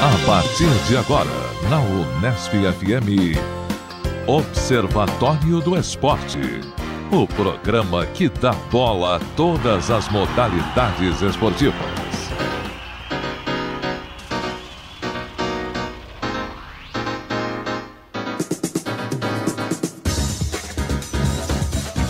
A partir de agora, na Unesp FM, Observatório do Esporte. O programa que dá bola a todas as modalidades esportivas.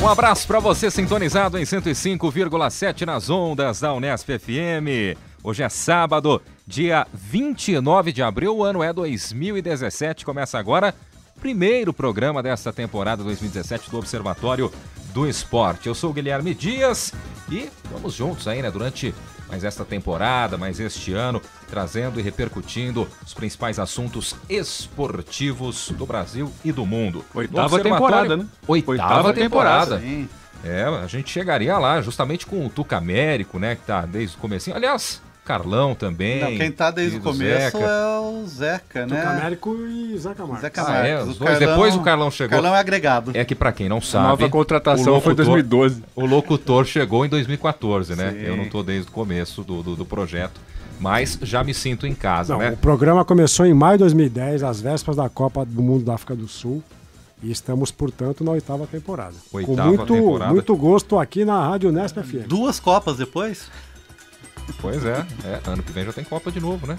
Um abraço para você sintonizado em 105,7 nas ondas da Unesp FM. Hoje é sábado, dia 29 de abril, o ano é 2017. Começa agora o primeiro programa desta temporada 2017 do Observatório do Esporte. Eu sou o Guilherme Dias e vamos juntos aí, né, durante mais esta temporada, mais este ano, trazendo e repercutindo os principais assuntos esportivos do Brasil e do mundo. Oitava temporada, né? Oitava temporada. Sim. É, a gente chegaria lá justamente com o Tuca Américo, né, que tá desde o comecinho. Aliás, Carlão também. Não, quem tá desde o começo Zeca. é o Zeca, né? Tuca Américo e Zeca Marques. Zeca Ah, Marques. é, os O dois. Carlão- Depois o Carlão chegou. Carlão é agregado. É que pra quem não A sabe... nova contratação foi em 2012. O locutor chegou em 2014, né? Sim. Eu não tô desde o começo do projeto, mas já me sinto em casa, Não, né? o programa começou em maio de 2010, às vésperas da Copa do Mundo da África do Sul. E estamos, portanto, na oitava temporada. Oitava Com temporada. muito gosto aqui na Rádio Unesp FM. 2 Copas depois? Pois é, ano que vem já tem Copa de novo, né?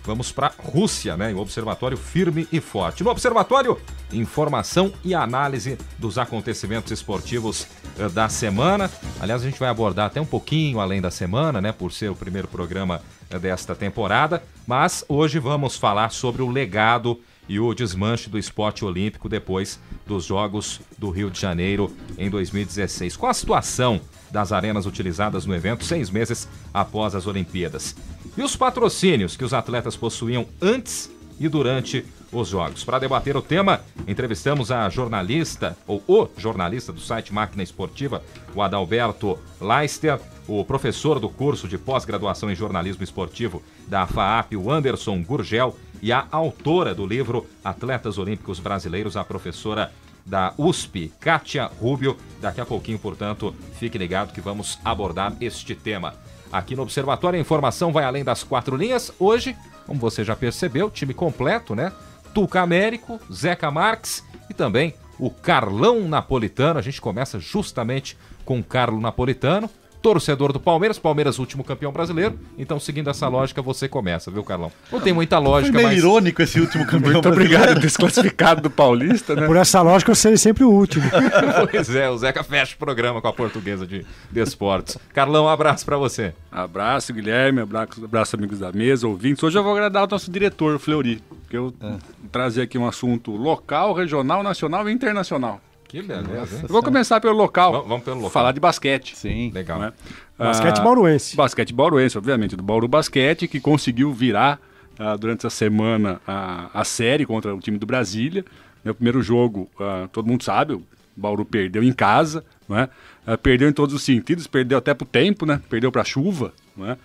Vamos para Rússia, né? Em Observatório firme e forte. No Observatório, informação e análise dos acontecimentos esportivos da semana. Aliás, a gente vai abordar até um pouquinho além da semana, né? Por ser o primeiro programa desta temporada. Mas hoje vamos falar sobre o legado e o desmanche do esporte olímpico depois dos Jogos do Rio de Janeiro em 2016. Qual a situação das arenas utilizadas no evento 6 meses após as Olimpíadas? E os patrocínios que os atletas possuíam antes e durante os Jogos? Para debater o tema, entrevistamos a jornalista, ou o jornalista do site Máquina Esportiva, o Adalberto Leister, o professor do curso de pós-graduação em jornalismo esportivo da FAAP, o Anderson Gurgel, e a autora do livro Atletas Olímpicos Brasileiros, a professora da USP, Kátia Rubio. Daqui a pouquinho, portanto, fique ligado que vamos abordar este tema. Aqui no Observatório, a informação vai além das 4 linhas. Hoje, como você já percebeu, time completo, né? Tuca Américo, Zeca Marques e também o Carlão Napolitano. A gente começa justamente com o Carlo Napolitano, torcedor do Palmeiras, último campeão brasileiro. Então, seguindo essa lógica, você começa, viu, Carlão? Não tem muita lógica, Foi meio mas... irônico esse último campeão Muito brasileiro. obrigado, desclassificado do Paulista, né? Por essa lógica, eu serei sempre o último. Pois é, o Zeca fecha o programa com a Portuguesa de Esportes. Carlão, um abraço pra você. Abraço, Guilherme, abraço, amigos da mesa, ouvintes. Hoje eu vou agradar o nosso diretor, o Fleury, porque eu trazer aqui um assunto local, regional, nacional e internacional. Que beleza, hein? Eu vou começar pelo local. Vamos pelo local. Falar de basquete. Sim. Legal. Né? Basquete bauruense. Basquete bauruense, obviamente, do Bauru Basquete, que conseguiu virar durante essa semana a série contra o time do Brasília. Meu primeiro jogo, todo mundo sabe, o Bauru perdeu em casa, né? Perdeu em todos os sentidos, perdeu até pro tempo, né? Perdeu pra chuva, né?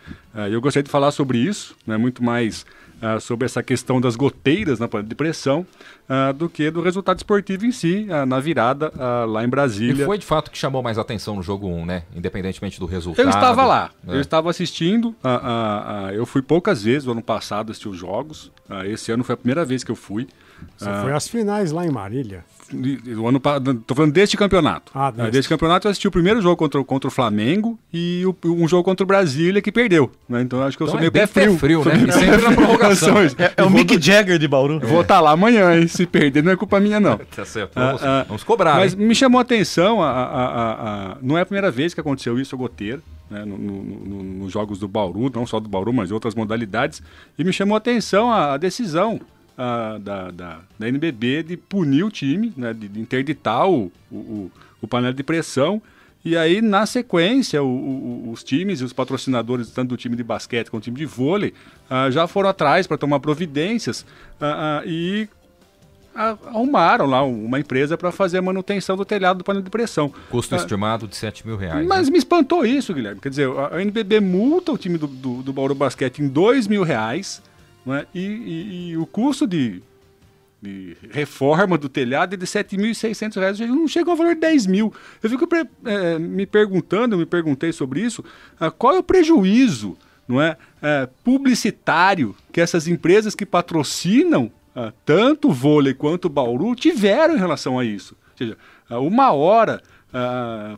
Eu gostaria de falar sobre isso, né? Muito mais sobre essa questão das goteiras na panela de pressão do que do resultado esportivo em si, na virada lá em Brasília. E foi de fato que chamou mais atenção no jogo 1, né? Independentemente do resultado. Eu estava lá, né? eu estava assistindo, eu fui poucas vezes no ano passado assistir os jogos, esse ano foi a primeira vez que eu fui. Você foi às finais lá em Marília. Tô falando deste campeonato. Deste. Deste campeonato eu assisti o primeiro jogo contra o Flamengo e um jogo contra o Brasília que perdeu, né? Então eu acho que eu Então sou meio bem pé frio. né? E sempre na prorrogação. É o Mick Jagger de Bauru. Eu vou estar lá amanhã, hein? Se perder não é culpa minha, não. Tá certo. Vamos cobrar, Mas hein? me chamou a atenção, não é a primeira vez que aconteceu isso a goteira, né, nos jogos do Bauru, não só do Bauru, mas outras modalidades, e me chamou a atenção a decisão da NBB de punir o time, né, de interditar o painel de pressão. E aí, na sequência, os times e os patrocinadores, tanto do time de basquete quanto do time de vôlei, já foram atrás para tomar providências e arrumaram lá uma empresa para fazer a manutenção do telhado do painel de pressão. Custo estimado de R$7.000. Mas né? me espantou isso, Guilherme. Quer dizer, a NBB multa o time do Bauru Basquete em R$2.000, né? E o custo de reforma do telhado é de R$7.600, não chega ao valor de R$10.000. Eu fico me perguntando, eu me perguntei sobre isso, qual é o prejuízo não é, publicitário que essas empresas que patrocinam tanto o vôlei quanto o Bauru tiveram em relação a isso. Ou seja, 1 hora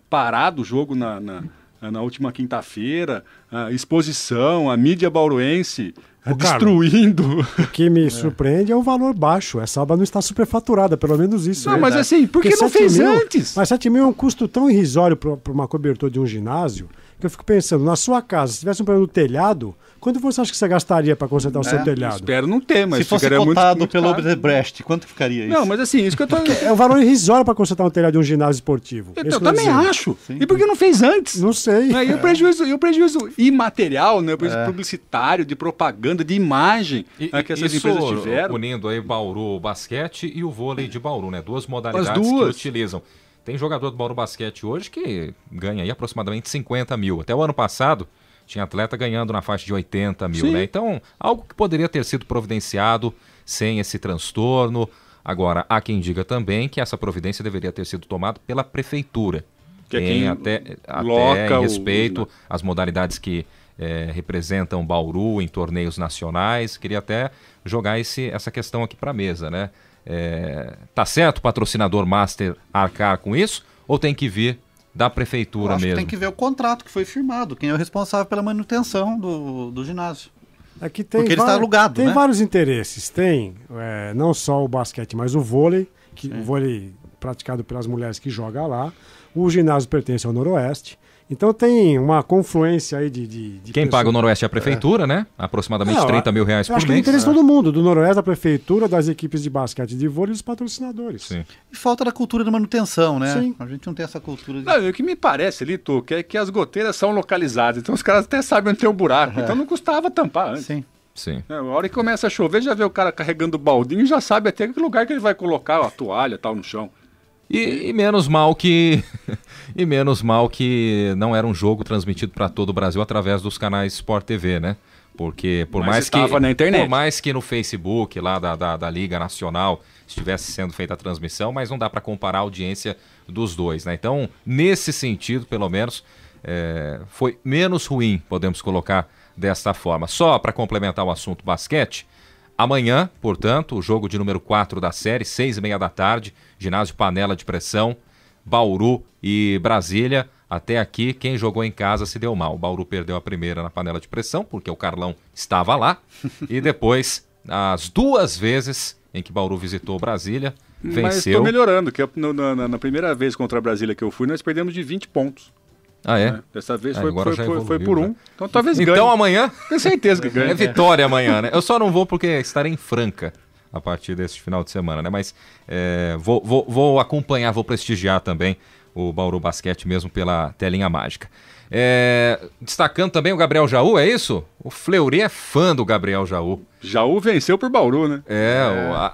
parado o jogo na última quinta-feira, a exposição, a mídia bauruense destruindo. O que me surpreende é o valor baixo. Essa obra não está superfaturada, pelo menos isso. Não, mas assim, por que não fez antes? Mas 7 mil é um custo tão irrisório para uma cobertura de um ginásio que eu fico pensando, na sua casa, se tivesse um problema no telhado, quanto você acha que você gastaria para consertar o seu telhado? Espero não ter, mas se fosse cotado pelo Odebrecht, quanto ficaria isso? Não, mas assim, isso que eu tô... É um valor irrisório para consertar um telhado de um ginásio esportivo. Eu também acho. Sim. E por que não fez antes? Não sei. E o prejuízo imaterial, né? O prejuízo publicitário, de propaganda, de imagem que essas empresas tiveram. Unindo aí Bauru Basquete e o vôlei de Bauru, né? 2 modalidades que utilizam. Tem jogador do Bauru Basquete hoje que ganha aí aproximadamente 50 mil. Até o ano passado tinha atleta ganhando na faixa de 80 mil, né? Então, algo que poderia ter sido providenciado sem esse transtorno. Agora, há quem diga também que essa providência deveria ter sido tomada pela prefeitura. Que é quem até em respeito às modalidades que representam Bauru em torneios nacionais. Queria até jogar essa questão aqui para a mesa, né? Tá certo o patrocinador master arcar com isso ou tem que vir da prefeitura mesmo? Que tem que ver o contrato que foi firmado, quem é o responsável pela manutenção do ginásio. Aqui porque ele está alugado, tem vários interesses. Tem não só o basquete, mas o vôlei, o vôlei praticado pelas mulheres que jogam lá. O ginásio pertence ao Noroeste. Então tem uma confluência aí de quem paga o Noroeste é a prefeitura, né? Aproximadamente 30 mil reais por mês. Acho que é interesse de todo mundo, do Noroeste, da prefeitura, das equipes de basquete e de vôlei e dos patrocinadores. Sim. E falta da cultura de manutenção, né? Sim. A gente não tem essa cultura. Não, o que me parece ali, Tuca, é que as goteiras são localizadas. Então os caras até sabem onde tem um buraco. Então não custava tampar antes. Sim. A hora que começa a chover, já vê o cara carregando o baldinho e já sabe até que lugar que ele vai colocar a toalha e tal no chão. E menos mal que não era um jogo transmitido para todo o Brasil através dos canais Sport TV, né? Porque por mais que no Facebook lá da Liga Nacional estivesse sendo feita a transmissão, mas não dá para comparar a audiência dos dois, né? Então, nesse sentido, pelo menos, foi menos ruim, podemos colocar desta forma. Só para complementar o assunto basquete, amanhã, portanto, o jogo de número 4 da série, 6h30 da tarde, ginásio Panela de Pressão, Bauru e Brasília. Até aqui, quem jogou em casa se deu mal. O Bauru perdeu a primeira na Panela de Pressão, porque o Carlão estava lá. E depois, as 2 vezes em que Bauru visitou Brasília, venceu. Mas estou melhorando, que na primeira vez contra a Brasília que eu fui, nós perdemos de 20 pontos. Ah, é? Dessa vez evoluiu, foi por 1. Então talvez ganhe. Então amanhã? Tenho certeza que ganha. É vitória amanhã, né? Eu só não vou porque estarei em Franca a partir desse final de semana, né? Mas vou acompanhar, vou prestigiar também o Bauru Basquete mesmo pela telinha mágica. Destacando também o Gabriel Jaú, é isso? O Fleury é fã do Gabriel Jaú. Jaú venceu por Bauru, né?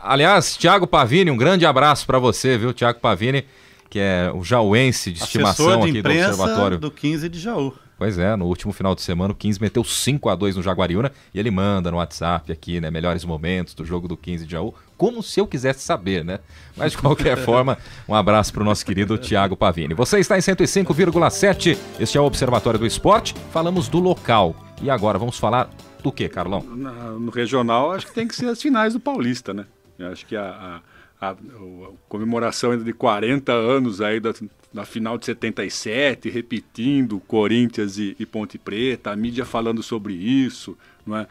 Aliás, Thiago Pavini, um grande abraço para você, viu? Thiago Pavini, que é o jauense de estimação aqui do Observatório do 15 de Jaú. Pois é, no último final de semana o 15 meteu 5-2 no Jaguariúna e ele manda no WhatsApp aqui, né, melhores momentos do jogo do 15 de Jaú, como se eu quisesse saber, né? Mas de qualquer forma, um abraço para o nosso querido Thiago Pavini. Você está em 105,7, este é o Observatório do Esporte, falamos do local. E agora vamos falar do que, Carlão? No regional, acho que tem que ser as finais do Paulista, né? Eu acho que a comemoração ainda de 40 anos aí da final de 77, repetindo Corinthians e Ponte Preta, a mídia falando sobre isso, não é?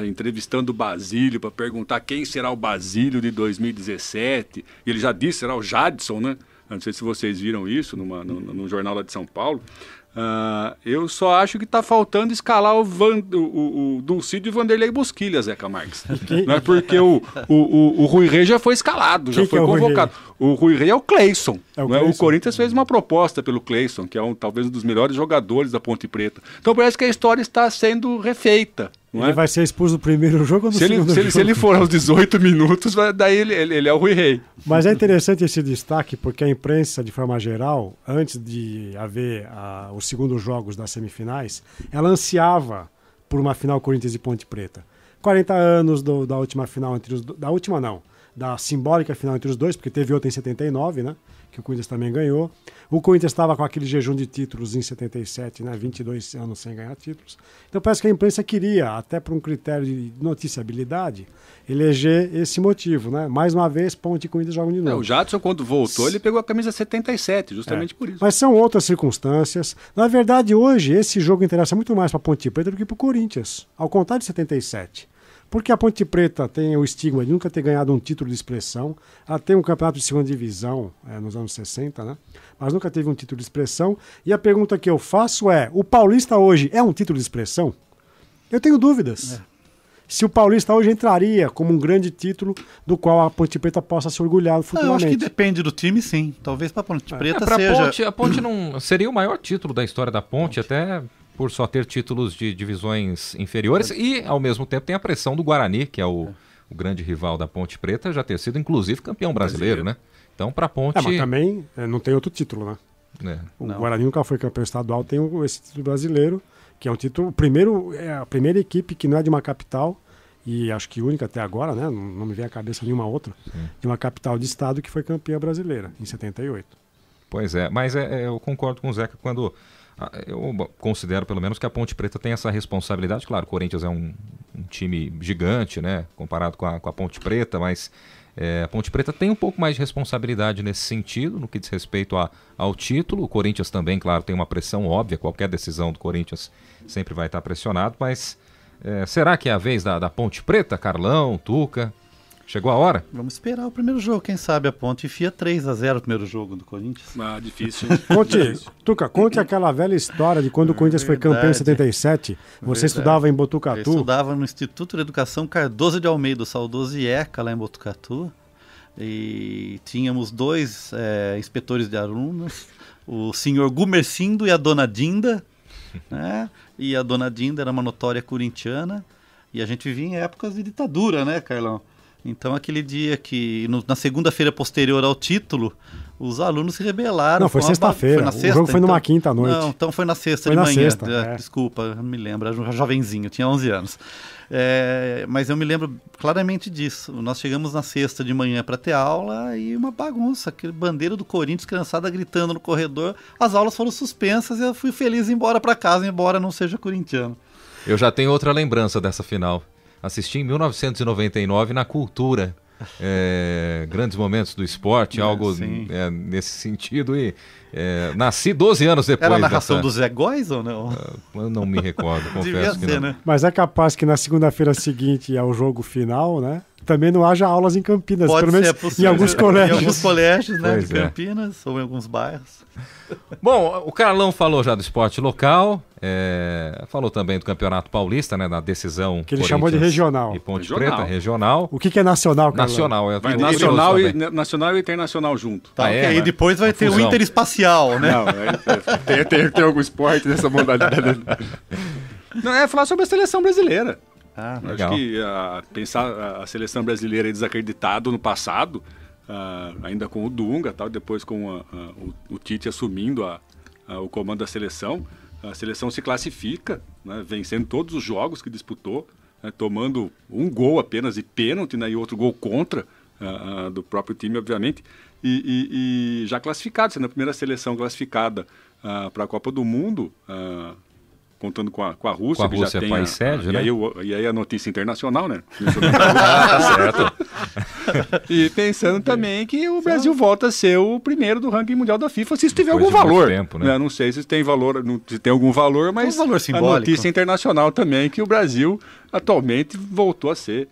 Entrevistando o Basílio para perguntar quem será o Basílio de 2017. E ele já disse, será o Jadson, né? Não sei se vocês viram isso no jornal lá de São Paulo. Eu só acho que está faltando escalar o Dulcídio e Vanderlei Bosquilha, Zeca Marques. Não é porque o Rui Rei já foi escalado, já foi convocado. O Rui Rei é o Cleison. O Corinthians fez uma proposta pelo Cleison, que é talvez um dos melhores jogadores da Ponte Preta. Então parece que a história está sendo refeita. Ele vai ser expulso no primeiro jogo ou no segundo jogo? Se ele for aos 18 minutos, daí ele é o Rui Rei. Mas é interessante esse destaque, porque a imprensa, de forma geral, antes de haver os segundos jogos das semifinais, ela ansiava por uma final Corinthians e Ponte Preta. 40 anos da última final, da última não, da simbólica final entre os dois, porque teve outra em 79, né? Que o Corinthians também ganhou. O Corinthians estava com aquele jejum de títulos em 77, né? 22 anos sem ganhar títulos. Então parece que a imprensa queria, até por um critério de noticiabilidade, eleger esse motivo, né? Mais uma vez, Ponte e Corinthians jogam de novo. O Jadson, quando voltou, ele pegou a camisa 77, justamente por isso. Mas são outras circunstâncias. Na verdade, hoje, esse jogo interessa muito mais para a Ponte Preta do que para o Corinthians. Ao contrário de 77. Porque a Ponte Preta tem o estigma de nunca ter ganhado um título de expressão. Ela tem um campeonato de segunda divisão nos anos 60, né? Mas nunca teve um título de expressão. E a pergunta que eu faço é, o Paulista hoje é um título de expressão? Eu tenho dúvidas. Se o Paulista hoje entraria como um grande título do qual a Ponte Preta possa se orgulhar futuramente. Eu acho que depende do time, sim. Talvez para a Ponte Preta seja... Ponte, a Ponte não seria o maior título da história da Ponte, até por só ter títulos de divisões inferiores e, ao mesmo tempo, tem a pressão do Guarani, que é o grande rival da Ponte Preta, já ter sido, inclusive, campeão brasileiro, né? Então, para a Ponte... mas também não tem outro título, né? O Guarani nunca foi campeão estadual, tem esse título brasileiro, que é um título... a primeira equipe que não é de uma capital, e acho que única até agora, né? Não me vem à cabeça nenhuma outra, de uma capital de estado que foi campeã brasileira, em 78. Pois é, mas eu concordo com o Zeca quando... Eu considero, pelo menos, que a Ponte Preta tem essa responsabilidade. Claro, o Corinthians é um time gigante, né, comparado com a Ponte Preta, mas a Ponte Preta tem um pouco mais de responsabilidade nesse sentido, no que diz respeito ao título. O Corinthians também, claro, tem uma pressão óbvia. Qualquer decisão do Corinthians sempre vai estar pressionado, mas será que é a vez da Ponte Preta, Carlão, Tuca? Chegou a hora? Vamos esperar o primeiro jogo, quem sabe a Ponte enfia 3-0 o primeiro jogo do Corinthians. Difícil. Tuca, conte aquela velha história de quando o Corinthians foi campeão em 77. Você estudava em Botucatu? Eu estudava no Instituto de Educação Cardoso de Almeida, o saudoso IECA, lá em Botucatu. E tínhamos 2 inspetores de alunos, o senhor Gumercindo e a dona Dinda, né? E a dona Dinda era uma notória corintiana. E a gente vivia em épocas de ditadura, né, Carlão? Então, aquele dia que, na segunda-feira posterior ao título, os alunos se rebelaram. Não, foi sexta-feira. O jogo foi numa quinta-noite. Não, então foi na sexta de manhã. Desculpa, não me lembro, era um jovenzinho, tinha 11 anos. Mas eu me lembro claramente disso. Nós chegamos na sexta de manhã para ter aula e uma bagunça, aquele bandeira do Corinthians, criançada gritando no corredor. As aulas foram suspensas e eu fui feliz em ir embora para casa, embora não seja corintiano. Eu já tenho outra lembrança dessa final. Assisti em 1999 na Cultura, grandes momentos do esporte, algo nesse sentido, e nasci 12 anos depois. Era a narração do Zé Góes ou não? Eu não me recordo, confesso Devia que ser, não. Né? Mas é capaz que na segunda-feira seguinte ao jogo final, né? Também não haja aulas em Campinas, Pode pelo menos possível, em alguns colégios. Em alguns colégios, né, Pois de Campinas, ou em alguns bairros. Bom, o Carlão falou já do esporte local, falou também do Campeonato Paulista, né, na decisão que ele chamou de regional. E Ponte Preta, regional. O que é nacional, Carlão? Nacional. Vai nacional e internacional junto. Tá, e depois vai ter o interespacial, né? Não, tem algum esporte nessa modalidade. Não, falar sobre a seleção brasileira. Legal. Acho que pensar a seleção brasileira desacreditado no passado, ainda com o Dunga, tal, depois com o Tite assumindo o comando da seleção, a seleção se classifica, né, vencendo todos os jogos que disputou, né, tomando um gol apenas de pênalti, né, e outro gol contra do próprio time, obviamente, e já classificado, sendo a primeira seleção classificada para a Copa do Mundo, contando com a Rússia, que já tem país sede, né? E aí a notícia internacional, né? Tá certo. E pensando também que o Brasil volta a ser o primeiro do ranking mundial da FIFA, se isso tiver algum valor. Tempo, né? Não sei se tem valor, se tem algum valor, mas valor simbólico. A notícia internacional também que o Brasil atualmente voltou a ser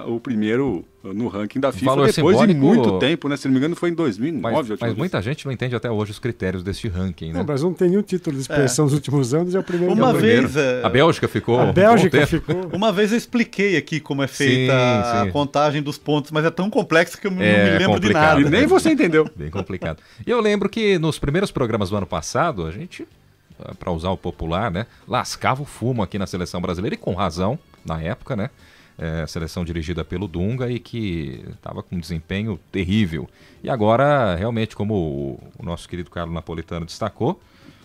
o primeiro no ranking da FIFA, valor depois de simbólico, muito tempo, né? Se não me engano foi em 2009. Mas muita gente não entende até hoje os critérios deste ranking, né? Não, o Brasil não tem nenhum título de expressão nos últimos anos, é o primeiro. Uma vez... A Bélgica ficou... Uma vez eu expliquei aqui como é feita a contagem dos pontos, mas é tão complexo que eu não me lembro de nada. E nem você entendeu. Bem complicado. E eu lembro que nos primeiros programas do ano passado, a gente, para usar o popular, né, lascava o fumo aqui na seleção brasileira, e com razão, na época, né? Seleção dirigida pelo Dunga e que estava com um desempenho terrível. E agora, realmente, como o nosso querido Carlos Napolitano destacou,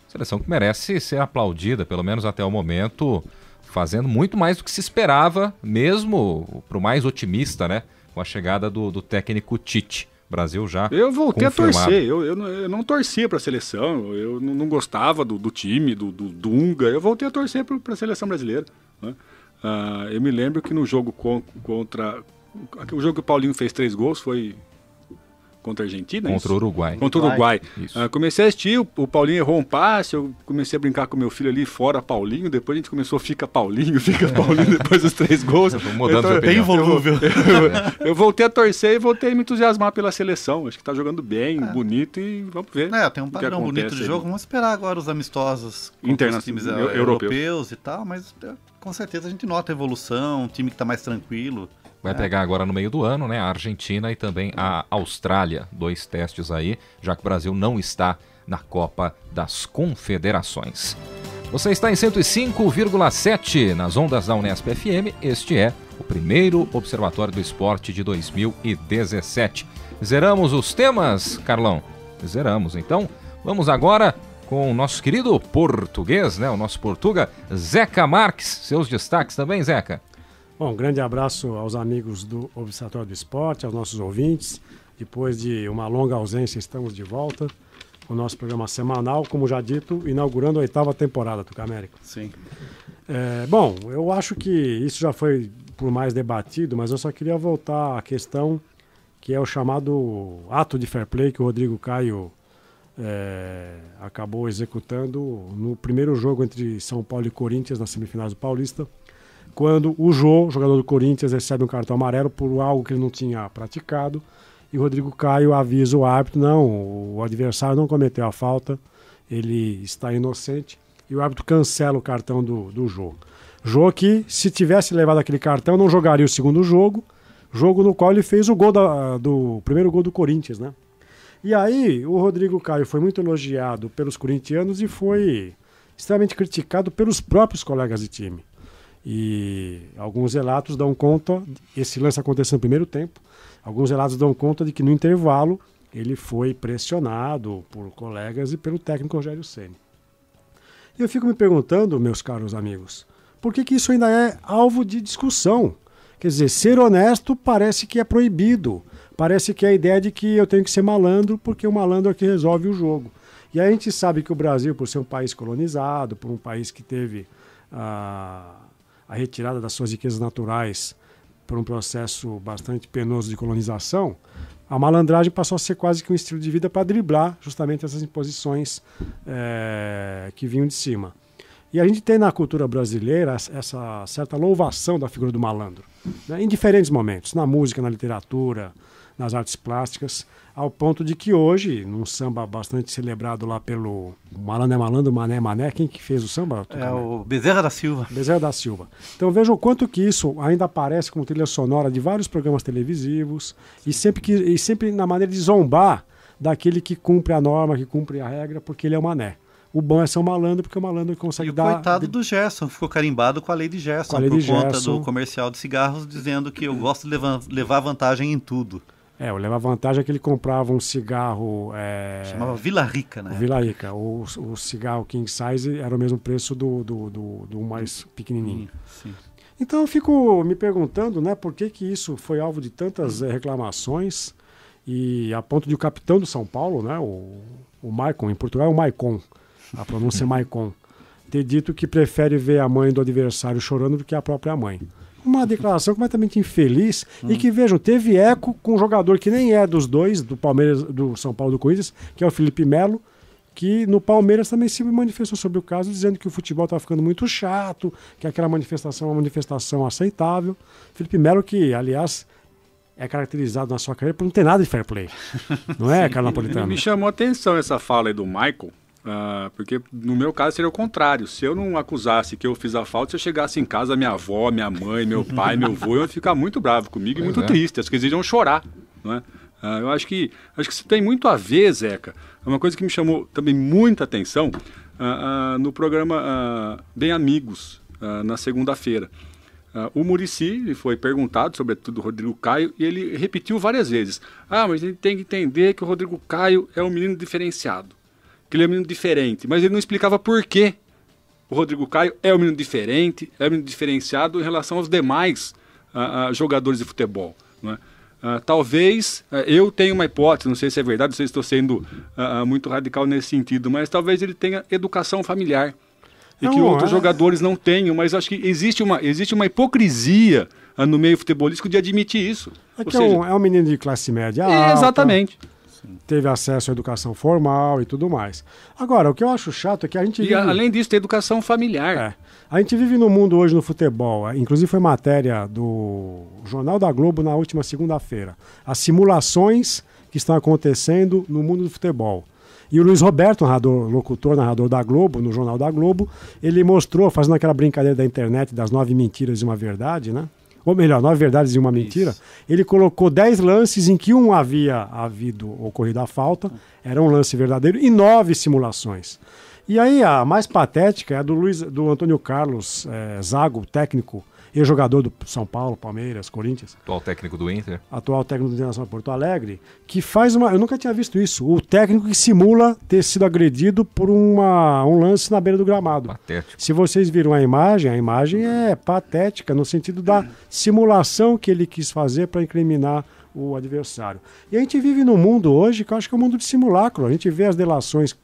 seleção que merece ser aplaudida, pelo menos até o momento, fazendo muito mais do que se esperava, mesmo para o mais otimista, né? com a chegada do técnico Tite. Brasil já Eu voltei confirmado. a torcer, eu não torcia para a seleção, eu não gostava do time, do Dunga, eu voltei a torcer para a seleção brasileira. Né? Eu me lembro que no jogo contra... O jogo que o Paulinho fez 3 gols foi... Contra a Argentina? Contra o Uruguai. Contra o Uruguai. Isso. Comecei a assistir, o Paulinho errou um passe, eu comecei a brincar com meu filho ali fora Paulinho, depois a gente começou fica Paulinho, depois dos 3 gols. Mudando de opinião. Bem volúvel. Eu voltei a torcer e voltei a me entusiasmar pela seleção. Acho que tá jogando bem, bonito e vamos ver. Tem um padrão bonito de jogo. Vamos esperar agora os amistosos contra os times europeus e tal, mas com certeza a gente nota a evolução, um time que tá mais tranquilo. Vai pegar agora no meio do ano, né? A Argentina e também a Austrália. 2 testes aí, já que o Brasil não está na Copa das Confederações. Você está em 105,7 nas ondas da Unesp FM. Este é o primeiro Observatório do Esporte de 2017. Zeramos os temas, Carlão? Zeramos. Então, vamos agora com o nosso querido português, né? O nosso Portuga, Zeca Marques. Seus destaques também, Zeca? Bom, um grande abraço aos amigos do Observatório do Esporte, aos nossos ouvintes. Depois de uma longa ausência, estamos de volta com o nosso programa semanal, como já dito, inaugurando a 8ª temporada do América. Sim. Bom, eu acho que isso já foi por mais debatido, mas eu só queria voltar à questão que é o chamado ato de fair play que o Rodrigo Caio acabou executando no primeiro jogo entre São Paulo e Corinthians, nas semifinais do Paulista, quando o Jô, jogador do Corinthians, recebe um cartão amarelo por algo que ele não tinha praticado, e o Rodrigo Caio avisa o árbitro, não, o adversário não cometeu a falta, ele está inocente, e o árbitro cancela o cartão do Jô. Jô que, se tivesse levado aquele cartão, não jogaria o segundo jogo no qual ele fez o gol do primeiro gol do Corinthians, né? E aí, o Rodrigo Caio foi muito elogiado pelos corintianos e foi extremamente criticado pelos próprios colegas de time. E alguns relatos dão conta, esse lance aconteceu no primeiro tempo, alguns relatos dão conta de que no intervalo ele foi pressionado por colegas e pelo técnico Rogério Ceni. Eu fico me perguntando, meus caros amigos, por que isso ainda é alvo de discussão? Quer dizer, ser honesto parece que é proibido, parece que é a ideia de que eu tenho que ser malandro porque o malandro é que resolve o jogo. E aí a gente sabe que o Brasil, por ser um país colonizado, por um país que teve a retirada das suas riquezas naturais por um processo bastante penoso de colonização, a malandragem passou a ser quase que um estilo de vida para driblar justamente essas imposições que vinham de cima. E a gente tem na cultura brasileira essa certa louvação da figura do malandro, né, em diferentes momentos, na música, na literatura, nas artes plásticas, ao ponto de que hoje, num samba bastante celebrado lá pelo Malandro é Malandro, Mané é Mané, quem que fez o samba? O Bezerra da Silva. Bezerra da Silva. Então vejam o quanto que isso ainda aparece como trilha sonora de vários programas televisivos e sempre na maneira de zombar daquele que cumpre a norma, que cumpre a regra, porque ele é o mané. O bom é ser um malandro, porque o malandro consegue dar... E o coitado do Gerson, ficou carimbado com a lei de Gerson, por conta do comercial de cigarros, dizendo que eu gosto de levar vantagem em tudo. O levar vantagem é que ele comprava um cigarro... Chamava Vila Rica, né? Vila Rica. O cigarro King Size era o mesmo preço do mais pequenininho. Sim. Então eu fico me perguntando, né, por que isso foi alvo de tantas reclamações, e a ponto de o capitão do São Paulo, né, o Maicon, em Portugal é o Maicon, a pronúncia é Maicon, ter dito que prefere ver a mãe do adversário chorando do que a própria mãe. Uma declaração completamente infeliz e que, vejam, teve eco com um jogador que nem é dos dois, do Palmeiras, do São Paulo e do Corinthians, que é o Felipe Melo, que no Palmeiras também se manifestou sobre o caso, dizendo que o futebol estava ficando muito chato, que aquela manifestação é uma manifestação aceitável. Felipe Melo, que, aliás, é caracterizado na sua carreira por não ter nada de fair play. Não é, Carlos Napolitano? Me chamou a atenção essa fala aí do Michael, porque no meu caso seria o contrário. Se eu não acusasse que eu fiz a falta, se eu chegasse em casa, minha avó, minha mãe, meu pai, meu avô, iam ficar muito bravo comigo e muito triste. Acho que eles iriam chorar, não é? Eu acho que isso tem muito a ver, Zeca. É uma coisa que me chamou também muita atenção no programa Bem Amigos, na segunda-feira. O Muricy foi perguntado, sobretudo, do Rodrigo Caio, e ele repetiu várias vezes. Mas a gente tem que entender que o Rodrigo Caio é um menino diferenciado, que ele é um menino diferente. Mas ele não explicava por que o Rodrigo Caio é um menino diferente, é um menino diferenciado em relação aos demais jogadores de futebol, não é? Talvez, eu tenho uma hipótese, não sei se é verdade, não sei se estou sendo muito radical nesse sentido, mas talvez ele tenha educação familiar e que outros jogadores não tenham, mas acho que existe uma hipocrisia no meio futebolístico de admitir isso. É um menino de classe média alta. Exatamente. Teve acesso à educação formal e tudo mais. Agora, o que eu acho chato é que a gente... além disso, tem educação familiar. A gente vive no mundo hoje no futebol, inclusive foi matéria do Jornal da Globo na última segunda-feira, as simulações que estão acontecendo no mundo do futebol. E o Luiz Roberto, narrador da Globo, no Jornal da Globo, ele mostrou, fazendo aquela brincadeira da internet das 9 mentiras e uma verdade, né? Ou melhor, 9 verdades e uma mentira. Isso. Ele colocou 10 lances em que um havia ocorrido a falta, era um lance verdadeiro, e 9 simulações. E aí a mais patética é a do Antônio Carlos Zago, técnico e jogador do São Paulo, Palmeiras, Corinthians. Atual técnico do Inter. Atual técnico do Internacional Porto Alegre, que faz eu nunca tinha visto isso. O técnico que simula ter sido agredido por um lance na beira do gramado. Patético. Se vocês viram a imagem é patética no sentido da simulação que ele quis fazer para incriminar o adversário. E a gente vive num mundo hoje que eu acho que é um mundo de simulacro. A gente vê as delações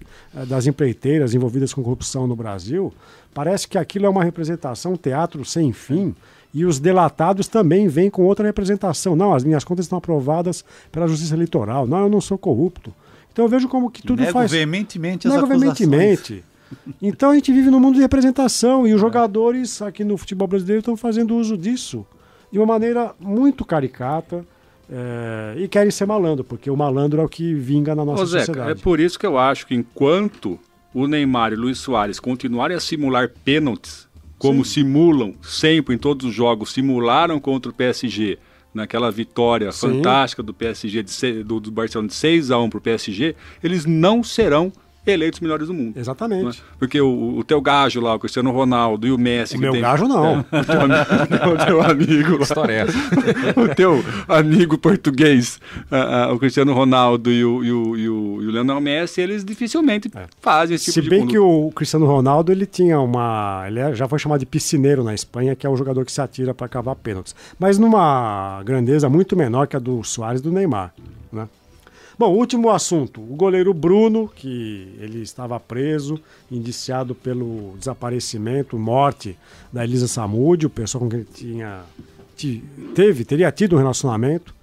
das empreiteiras envolvidas com corrupção no Brasil. Parece que aquilo é uma representação, um teatro sem fim, e os delatados também vêm com outra representação. Não, as minhas contas estão aprovadas pela Justiça Eleitoral. Não, eu não sou corrupto. Então eu vejo como que tudo faz... veementemente as acusações. Então a gente vive num mundo de representação, e os jogadores aqui no futebol brasileiro estão fazendo uso disso de uma maneira muito caricata. E querem ser malandro, porque o malandro é o que vinga na nossa sociedade. É por isso que eu acho que enquanto o Neymar e o Luis Soares continuarem a simular pênaltis, como simulam sempre em todos os jogos, simularam contra o PSG, naquela vitória fantástica do PSG, do Barcelona de 6-1 para o PSG, eles não serão eleitos melhores do mundo. Exatamente. Porque o teu gajo lá, o Cristiano Ronaldo e o Messi... Gajo não. O teu amigo... Que história é essa? O teu amigo português, o Cristiano Ronaldo e o Lionel Messi, eles dificilmente fazem esse tipo de conduta. Se bem que o Cristiano Ronaldo, ele tinha ele já foi chamado de piscineiro na Espanha, que é o jogador que se atira para cavar pênaltis. Mas numa grandeza muito menor que a do Suárez e do Neymar, né? Bom, último assunto. O goleiro Bruno, que ele estava preso, indiciado pelo desaparecimento, morte da Elisa Samúdio, pessoa com quem ele teria tido um relacionamento.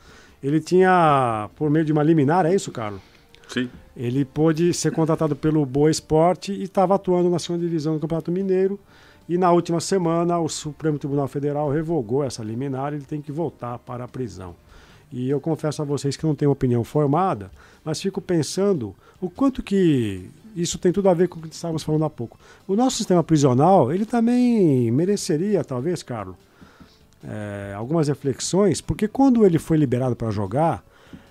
Ele tinha, por meio de uma liminar, é isso, Carlos? Sim. Ele pôde ser contratado pelo Boa Esporte e estava atuando na segunda divisão do Campeonato Mineiro. E na última semana, o Supremo Tribunal Federal revogou essa liminar e ele tem que voltar para a prisão. E eu confesso a vocês que não tenho opinião formada, mas fico pensando o quanto que isso tem tudo a ver com o que estávamos falando há pouco. O nosso sistema prisional, ele também mereceria, talvez, Carlos, algumas reflexões, porque quando ele foi liberado para jogar,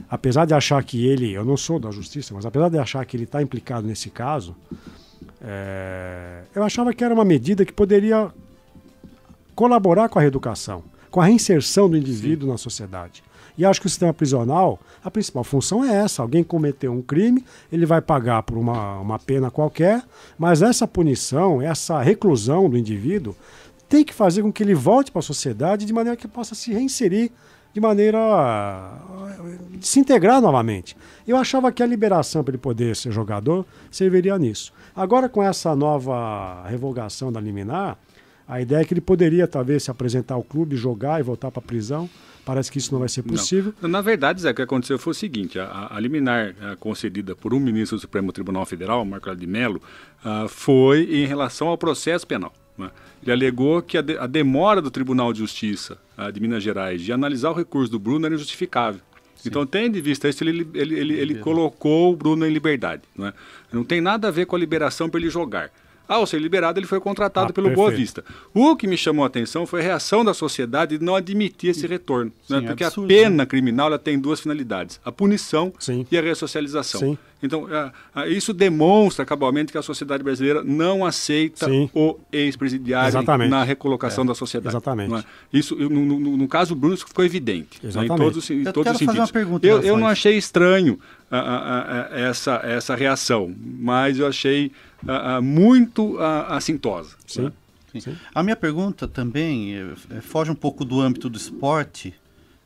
apesar de achar que eu não sou da justiça, mas apesar de achar que ele está implicado nesse caso, eu achava que era uma medida que poderia colaborar com a reeducação, com a reinserção do indivíduo na sociedade. E acho que o sistema prisional, a principal função é essa. Alguém cometeu um crime, ele vai pagar por uma pena qualquer, mas essa punição, essa reclusão do indivíduo tem que fazer com que ele volte para a sociedade de maneira que possa se reinserir, de maneira de se integrar novamente. Eu achava que a liberação para ele poder ser jogador serviria nisso. Agora, com essa nova revogação da liminar, a ideia é que ele poderia talvez se apresentar ao clube, jogar e voltar para a prisão. Parece que isso não vai ser possível. Não. Na verdade, Zé, o que aconteceu foi o seguinte, a liminar concedida por um ministro do Supremo Tribunal Federal, Marco Aurélio de Mello, foi em relação ao processo penal. Né? Ele alegou que a demora do Tribunal de Justiça de Minas Gerais de analisar o recurso do Bruno era injustificável. Sim. Então, tendo em vista isso, ele colocou o Bruno em liberdade. Né? Não tem nada a ver com a liberação para ele jogar. Ao ser liberado, ele foi contratado pelo Boa Vista. O que me chamou a atenção foi a reação da sociedade de não admitir esse retorno. Sim, né? Porque absurdo, a pena criminal ela tem duas finalidades, a punição e a ressocialização. Sim. Então, isso demonstra cabalmente que a sociedade brasileira não aceita o ex-presidiário na recolocação da sociedade. Exatamente. Não é? Isso, no caso do Bruno, isso ficou evidente. Né? Em todos os sentidos. Fazer uma pergunta, eu não achei estranho essa reação, mas eu achei muito assintosa. Sim. Né? Sim. A minha pergunta também foge um pouco do âmbito do esporte,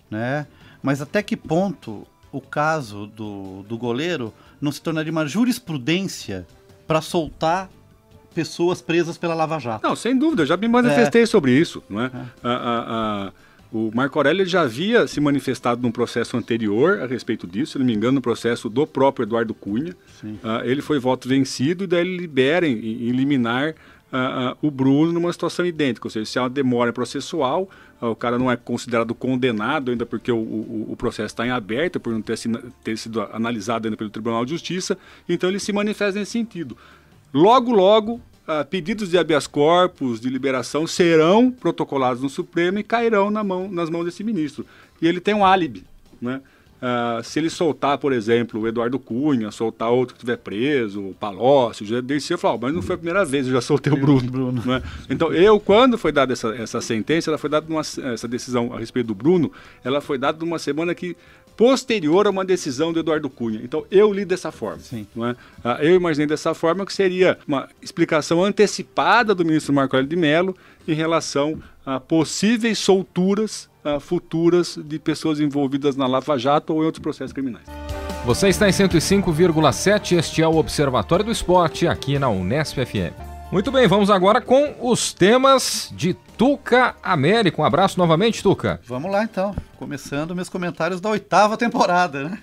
né? mas até que ponto o caso do goleiro não se tornaria uma jurisprudência para soltar pessoas presas pela Lava Jato? Não, sem dúvida, eu já me manifestei sobre isso, não é? O Marco Aurélio já havia se manifestado num processo anterior a respeito disso, se não me engano, no processo do próprio Eduardo Cunha. Ele foi voto vencido e daí ele libera em liminar o Bruno numa situação idêntica, ou seja, se há uma demora processual, o cara não é considerado condenado ainda porque o processo está em aberto, por não ter sido analisado ainda pelo Tribunal de Justiça, então ele se manifesta nesse sentido. Logo, pedidos de habeas corpus, de liberação, serão protocolados no Supremo e cairão nas mãos desse ministro. E ele tem um álibi, né? Se ele soltar, por exemplo, o Eduardo Cunha, soltar outro que estiver preso, o Palocci, o José Dirceu, eu falo, mas não foi a primeira vez, eu já soltei o Bruno. Né? Então, quando foi dada essa sentença, ela foi dada essa decisão a respeito do Bruno, ela foi dada numa semana posterior a uma decisão do Eduardo Cunha. Então, eu li dessa forma. Não é? Eu imaginei dessa forma que seria uma explicação antecipada do ministro Marco Aurélio de Mello em relação a possíveis solturas futuras de pessoas envolvidas na Lava Jato ou em outros processos criminais. Você está em 105,7, este é o Observatório do Esporte, aqui na Unesp FM. Muito bem, vamos agora com os temas de Tuca América. Um abraço novamente, Tuca. Vamos lá, então. Começando meus comentários da 8ª temporada, né?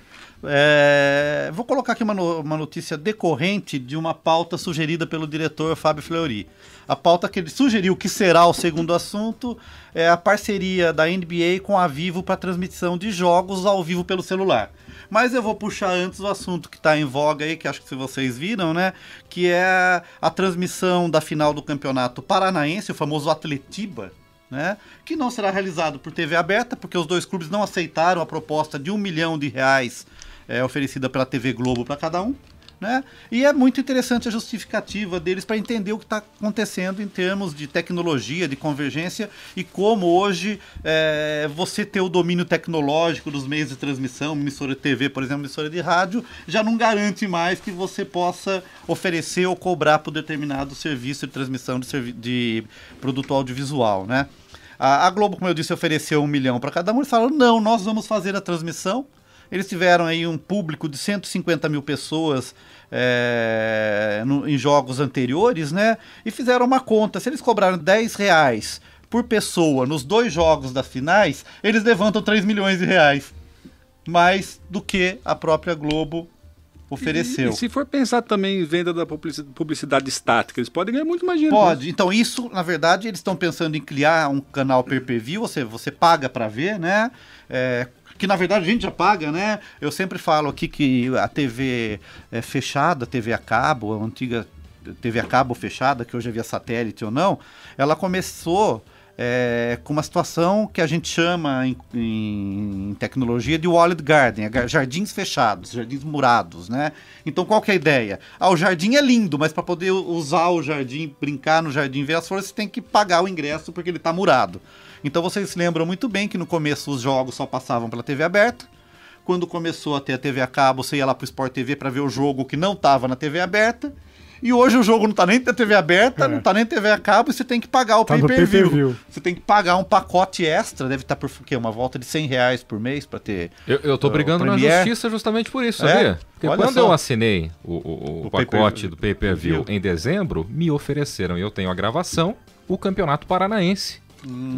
Vou colocar aqui uma notícia decorrente de uma pauta sugerida pelo diretor Fábio Fleury. A pauta que ele sugeriu, que será o segundo assunto, é a parceria da NBA com a Vivo para transmissão de jogos ao vivo pelo celular. Mas eu vou puxar antes o assunto que está em voga aí, que acho que vocês viram, né? Que é a transmissão da final do Campeonato Paranaense, o famoso Atletiba, né? Que não será realizado por TV aberta, porque os dois clubes não aceitaram a proposta de R$1 milhão oferecida pela TV Globo para cada um. Né? E é muito interessante a justificativa deles para entender o que está acontecendo em termos de tecnologia, de convergência e como hoje você ter o domínio tecnológico dos meios de transmissão, emissora de TV, por exemplo, emissora de rádio, já não garante mais que você possa oferecer ou cobrar por determinado serviço de transmissão de produto audiovisual, né? A Globo, como eu disse, ofereceu R$1 milhão para cada um. Eles falaram, não, nós vamos fazer a transmissão. Eles tiveram aí um público de 150 mil pessoas em jogos anteriores, né? E fizeram uma conta. Se eles cobraram R$10 por pessoa nos 2 jogos das finais, eles levantam R$3 milhões. Mais do que a própria Globo ofereceu. E se for pensar também em venda da publicidade estática, eles podem ganhar muito mais dinheiro. Pode. Né? Então isso, na verdade, eles estão pensando em criar um canal pay-per-view, você paga para ver, né? Que na verdade a gente já paga, né? Eu sempre falo aqui que a TV fechada, a TV a cabo, a antiga TV a cabo fechada, que hoje é via satélite ou não, ela começou com uma situação que a gente chama em tecnologia de walled garden, jardins fechados, jardins murados, né? Então qual que é a ideia? O jardim é lindo, mas para poder usar o jardim, brincar no jardim, ver as flores, você tem que pagar o ingresso porque ele está murado. Então vocês se lembram muito bem que no começo os jogos só passavam pela TV aberta. Quando começou a ter a TV a cabo, você ia lá pro Sport TV para ver o jogo que não estava na TV aberta. E hoje o jogo não tá nem na TV aberta, não tá nem na TV a cabo, e você tem que pagar o pay-per-view. Você tem que pagar um pacote extra, deve estar por uma volta de R$100 por mês para ter. Eu tô brigando na justiça justamente por isso, sabia? Porque quando eu assinei o pacote do pay-per-view em dezembro, me ofereceram, e eu tenho a gravação, o Campeonato Paranaense.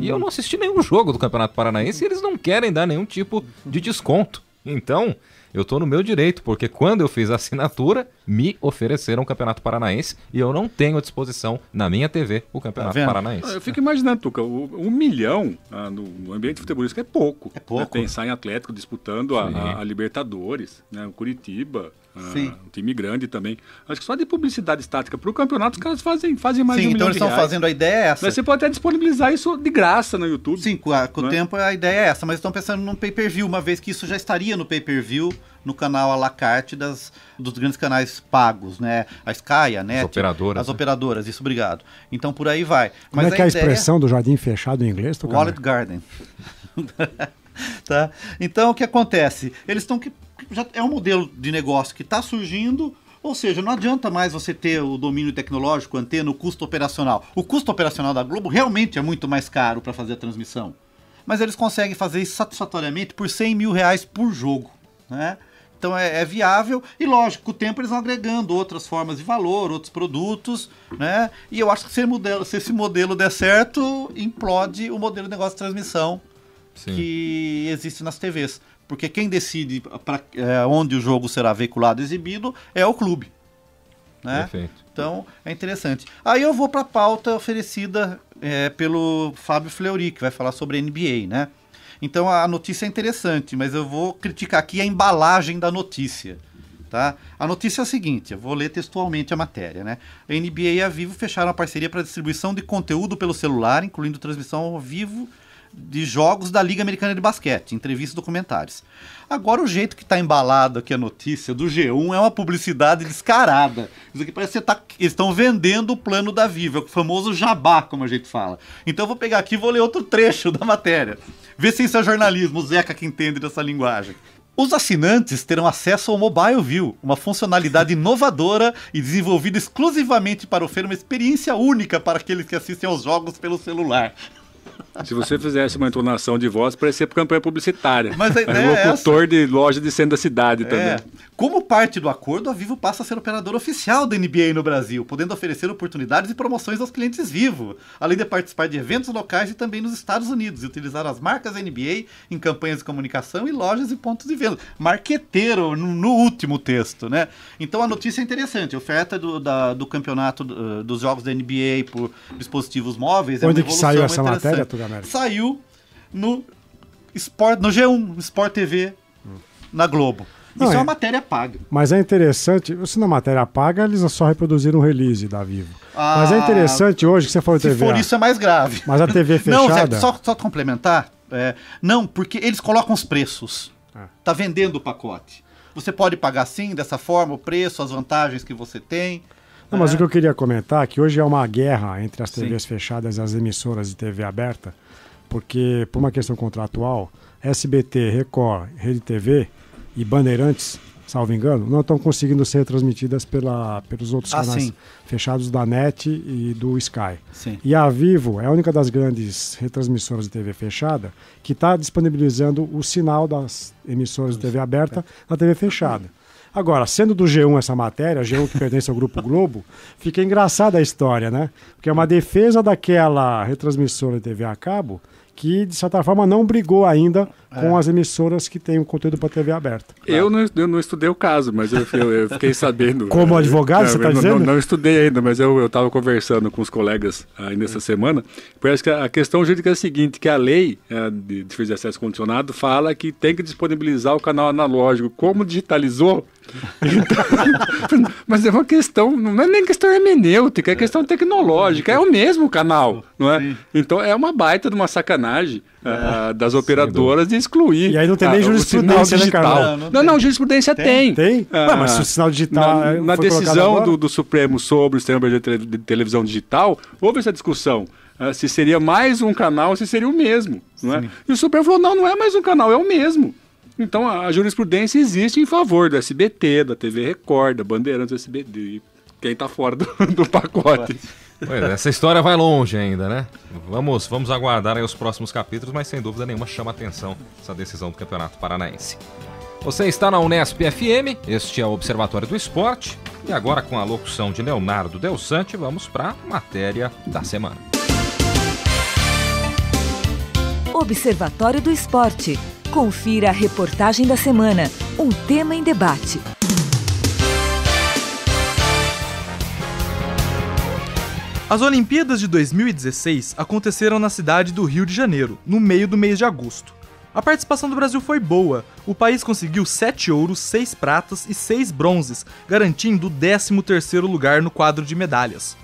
E eu não assisti nenhum jogo do Campeonato Paranaense e eles não querem dar nenhum tipo de desconto. Então, eu tô no meu direito, porque quando eu fiz a assinatura, me ofereceram o Campeonato Paranaense e eu não tenho à disposição na minha TV o Campeonato Paranaense. Eu fico imaginando, Tuca, R$1 milhão no ambiente futebolístico é pouco. É pouco. Né? Pensar em Atlético disputando a Libertadores, né? O Curitiba. Um time grande também. Acho que só de publicidade estática para o campeonato os caras fazem mais de R$1 milhão. Então eles estão fazendo, a ideia é essa. Mas você pode até disponibilizar isso de graça no YouTube. Sim, com o tempo a ideia é essa, mas estão pensando num pay-per-view, uma vez que isso já estaria no pay-per-view, no canal à la carte dos grandes canais pagos, né? A Sky, a NET, as operadoras, isso, obrigado. Então por aí vai. Como é que é a expressão do jardim fechado em inglês? Walled garden. Tá? Então o que acontece? Eles estão já é um modelo de negócio que está surgindo, ou seja, não adianta mais você ter o domínio tecnológico, antena, o custo operacional. O custo operacional da Globo realmente é muito mais caro para fazer a transmissão. mas eles conseguem fazer isso satisfatoriamente por R$100 mil por jogo, né? Então é viável e, lógico, com o tempo eles vão agregando outras formas de valor, outros produtos, né? E eu acho que se esse modelo der certo, implode o modelo de negócio de transmissão que existe nas TVs. Porque quem decide onde o jogo será veiculado e exibido é o clube, né? Perfeito. Então é interessante. Aí eu vou para a pauta oferecida pelo Fábio Fleury, que vai falar sobre a NBA, né? Então a notícia é interessante, mas eu vou criticar aqui a embalagem da notícia, tá? A notícia é a seguinte, eu vou ler textualmente a matéria, né? A NBA e a Vivo fecharam uma parceria para distribuição de conteúdo pelo celular, incluindo transmissão ao vivo de jogos da Liga Americana de Basquete, entrevistas e documentários. Agora o jeito que está embalado aqui a notícia do G1 é uma publicidade descarada. Isso aqui parece que eles estão vendendo o plano da Vivo, é o famoso jabá, como a gente fala. Então eu vou pegar aqui e vou ler outro trecho da matéria. Vê se isso é jornalismo, o Zeca que entende dessa linguagem. Os assinantes terão acesso ao Mobile View, uma funcionalidade inovadora e desenvolvida exclusivamente para oferecer uma experiência única para aqueles que assistem aos jogos pelo celular. Se você fizesse uma entonação de voz, parecia campanha publicitária. Mas a ideia é locutor de loja de centro da cidade também. Como parte do acordo, a Vivo passa a ser operadora oficial da NBA no Brasil, podendo oferecer oportunidades e promoções aos clientes Vivo, além de participar de eventos locais e também nos Estados Unidos, e utilizar as marcas NBA em campanhas de comunicação e lojas e pontos de venda. Marqueteiro no último texto, né? Então a notícia é interessante. A oferta do campeonato dos jogos da NBA por dispositivos móveis Onde que saiu essa matéria, Tugameri? Saiu no G1, Sport TV, na Globo. Isso é uma matéria paga. Mas é interessante, se na matéria paga, eles só reproduziram o release da Vivo. Mas é interessante hoje que você falou TV. Se for isso é mais grave. Mas a TV fechada... Não, só complementar. Não, porque eles colocam os preços. Tá vendendo o pacote. Você pode pagar assim, dessa forma, o preço, as vantagens que você tem. Não, mas o que eu queria comentar é que hoje é uma guerra entre as TVs fechadas e as emissoras de TV aberta, porque por uma questão contratual, SBT, Record, Rede TV e Bandeirantes, salvo engano, não estão conseguindo ser transmitidas pelos outros canais fechados da NET e do Sky. Sim. E a Vivo é a única das grandes retransmissoras de TV fechada que está disponibilizando o sinal das emissoras de TV aberta na TV fechada. Agora, sendo do G1 essa matéria, G1 que pertence ao Grupo Globo, fica engraçada a história, né? Porque é uma defesa daquela retransmissora de TV a cabo que, de certa forma, não brigou ainda com as emissoras que têm o conteúdo para TV aberta. Eu não estudei o caso, mas eu fiquei sabendo. Como advogado, você está dizendo? Não estudei ainda, mas eu estava conversando com os colegas aí nessa semana. Parece que a questão jurídica é a seguinte, que a lei de defesa de acesso condicionado fala que tem que disponibilizar o canal analógico. Como digitalizou? Então, mas é uma questão, não é nem questão hermenêutica, é questão tecnológica, é o mesmo canal, não é? Então é uma baita de uma sacanagem das operadoras de excluir. E aí não tem nem jurisprudência digital. Não, jurisprudência tem. Tem? Mas se o sinal digital na decisão do Supremo sobre o sistema de televisão digital, houve essa discussão. Se seria mais um canal, se seria o mesmo, não é? E o Supremo falou, não é mais um canal, é o mesmo. Então a jurisprudência existe em favor do SBT, da TV Record, da Bandeirantes, do SBT, quem está fora do pacote. Pois é, essa história vai longe ainda, né? Vamos aguardar aí os próximos capítulos, mas sem dúvida nenhuma chama atenção essa decisão do Campeonato Paranaense. Você está na Unesp FM, este é o Observatório do Esporte, e agora com a locução de Leonardo Del Sante, vamos para a matéria da semana. Observatório do Esporte. Confira a reportagem da semana, um tema em debate. As Olimpíadas de 2016 aconteceram na cidade do Rio de Janeiro, no meio do mês de agosto. A participação do Brasil foi boa. O país conseguiu 7 ouros, 6 pratas e 6 bronzes, garantindo o 13º lugar no quadro de medalhas.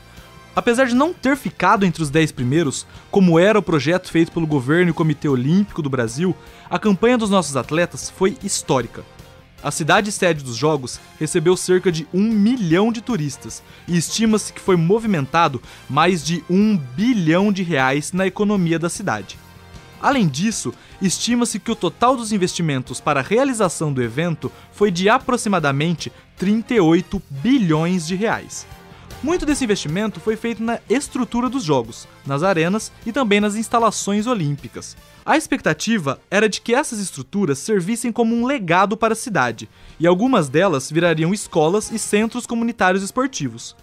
Apesar de não ter ficado entre os 10 primeiros, como era o projeto feito pelo governo e Comitê Olímpico do Brasil, a campanha dos nossos atletas foi histórica. A cidade sede dos Jogos recebeu cerca de 1 milhão de turistas e estima-se que foi movimentado mais de R$1 bilhão na economia da cidade. Além disso, estima-se que o total dos investimentos para a realização do evento foi de aproximadamente R$38 bilhões. Muito desse investimento foi feito na estrutura dos jogos, nas arenas e também nas instalações olímpicas. A expectativa era de que essas estruturas servissem como um legado para a cidade, e algumas delas virariam escolas e centros comunitários esportivos.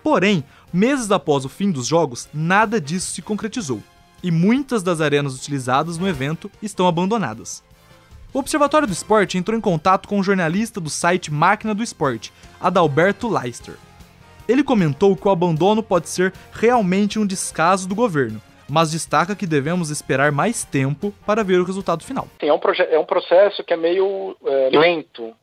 Porém, meses após o fim dos jogos, nada disso se concretizou, e muitas das arenas utilizadas no evento estão abandonadas. O Observatório do Esporte entrou em contato com um jornalista do site Máquina do Esporte, Adalberto Leister. Ele comentou que o abandono pode ser realmente um descaso do governo, mas destaca que devemos esperar mais tempo para ver o resultado final. É um processo que é meio lento.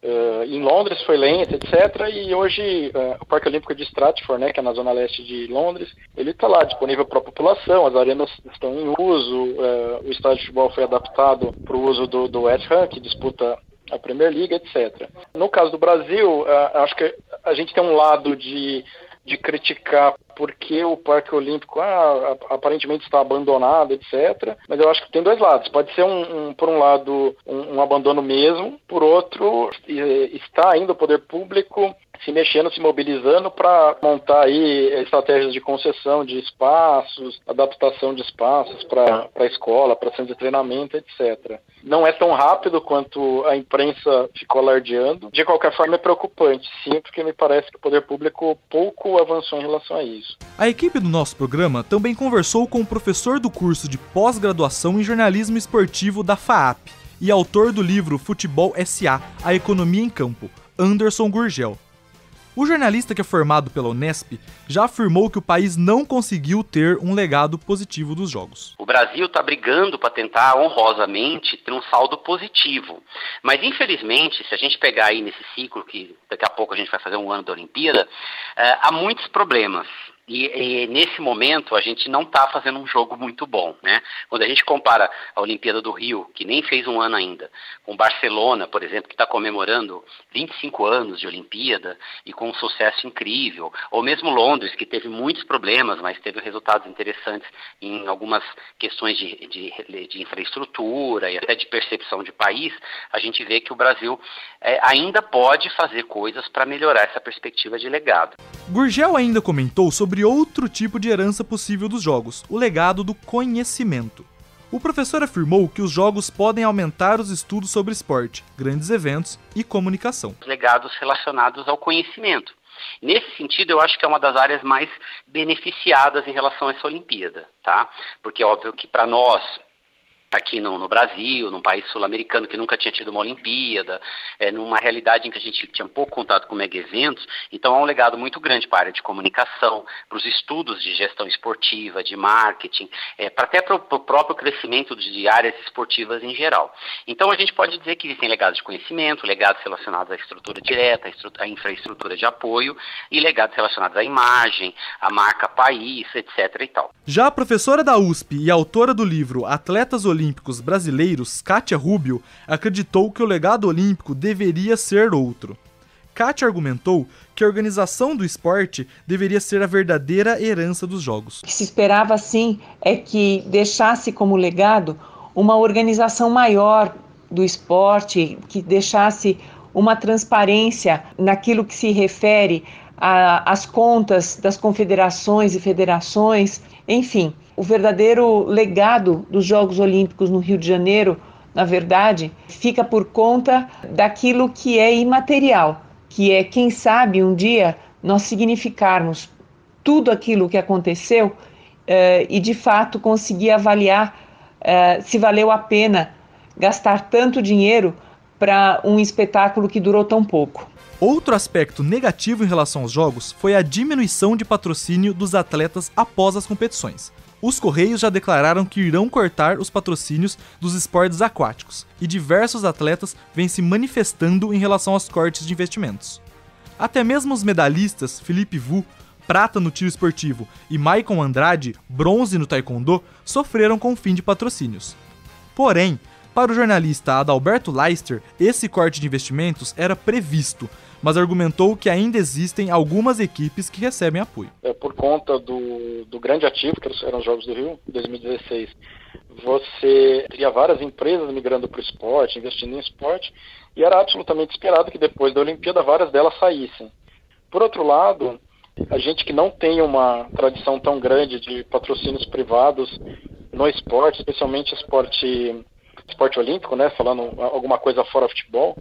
Em Londres foi lento, etc. E hoje o Parque Olímpico de Stratford, né, que é na zona leste de Londres, ele está lá disponível para a população, as arenas estão em uso, o estádio de futebol foi adaptado para o uso do West Ham, que disputa a Premier League, etc. No caso do Brasil, acho que a gente tem um lado de criticar porque o Parque Olímpico aparentemente está abandonado, etc. Mas eu acho que tem dois lados. Pode ser, por um lado, um abandono mesmo. Por outro, está ainda o poder público se mexendo, se mobilizando para montar aí estratégias de concessão de espaços, adaptação de espaços para a escola, para centro de treinamento, etc. Não é tão rápido quanto a imprensa ficou alardeando. De qualquer forma, é preocupante, sim, porque me parece que o poder público pouco avançou em relação a isso. A equipe do nosso programa também conversou com o professor do curso de pós-graduação em jornalismo esportivo da FAAP e autor do livro Futebol S.A. A Economia em Campo, Anderson Gurgel. O jornalista, que é formado pela Unesp, já afirmou que o país não conseguiu ter um legado positivo dos jogos. O Brasil está brigando para tentar honrosamente ter um saldo positivo. Mas, infelizmente, se a gente pegar aí nesse ciclo, que daqui a pouco a gente vai fazer um ano da Olimpíada, há muitos problemas. E nesse momento a gente não está fazendo um jogo muito bom, né? Quando a gente compara a Olimpíada do Rio, que nem fez um ano ainda, com Barcelona, por exemplo, que está comemorando 25 anos de Olimpíada e com um sucesso incrível, ou mesmo Londres, que teve muitos problemas, mas teve resultados interessantes em algumas questões de infraestrutura e até de percepção de país, a gente vê que o Brasil ainda pode fazer coisas para melhorar essa perspectiva de legado. Gurgel ainda comentou sobre outro tipo de herança possível dos jogos, o legado do conhecimento. O professor afirmou que os jogos podem aumentar os estudos sobre esporte, grandes eventos e comunicação. Legados relacionados ao conhecimento. Nesse sentido, eu acho que é uma das áreas mais beneficiadas em relação a essa Olimpíada, tá? Porque é óbvio que para nós, aqui no Brasil, num país sul-americano que nunca tinha tido uma Olimpíada, numa realidade em que a gente tinha pouco contato com mega-eventos, então há um legado muito grande para a área de comunicação, para os estudos de gestão esportiva, de marketing, até para o próprio crescimento de áreas esportivas em geral. Então a gente pode dizer que existem legados de conhecimento, legados relacionados à estrutura direta, à infraestrutura de apoio e legados relacionados à imagem, à marca país, etc. e tal. Já a professora da USP e autora do livro Atletas Olímpicos Brasileiros, Kátia Rubio, acreditou que o legado olímpico deveria ser outro. Kátia argumentou que a organização do esporte deveria ser a verdadeira herança dos Jogos. O que se esperava, sim, é que deixasse como legado uma organização maior do esporte, que deixasse uma transparência naquilo que se refere às contas das confederações e federações, enfim. O verdadeiro legado dos Jogos Olímpicos no Rio de Janeiro, na verdade, fica por conta daquilo que é imaterial, que é, quem sabe, um dia nós significarmos tudo aquilo que aconteceu e, de fato, conseguir avaliar se valeu a pena gastar tanto dinheiro para um espetáculo que durou tão pouco. Outro aspecto negativo em relação aos Jogos foi a diminuição de patrocínio dos atletas após as competições. Os Correios já declararam que irão cortar os patrocínios dos esportes aquáticos, e diversos atletas vêm se manifestando em relação aos cortes de investimentos. Até mesmo os medalhistas Felipe Vu, prata no tiro esportivo, e Maicon Andrade, bronze no taekwondo, sofreram com o fim de patrocínios. Porém, para o jornalista Adalberto Leister, esse corte de investimentos era previsto, mas argumentou que ainda existem algumas equipes que recebem apoio. Por conta do grande ativo, que eram os Jogos do Rio, 2016, você teria várias empresas migrando para o esporte, investindo em esporte, e era absolutamente esperado que depois da Olimpíada várias delas saíssem. Por outro lado, A gente que não tem uma tradição tão grande de patrocínios privados no esporte, especialmente esporte olímpico, né, falando alguma coisa fora futebol,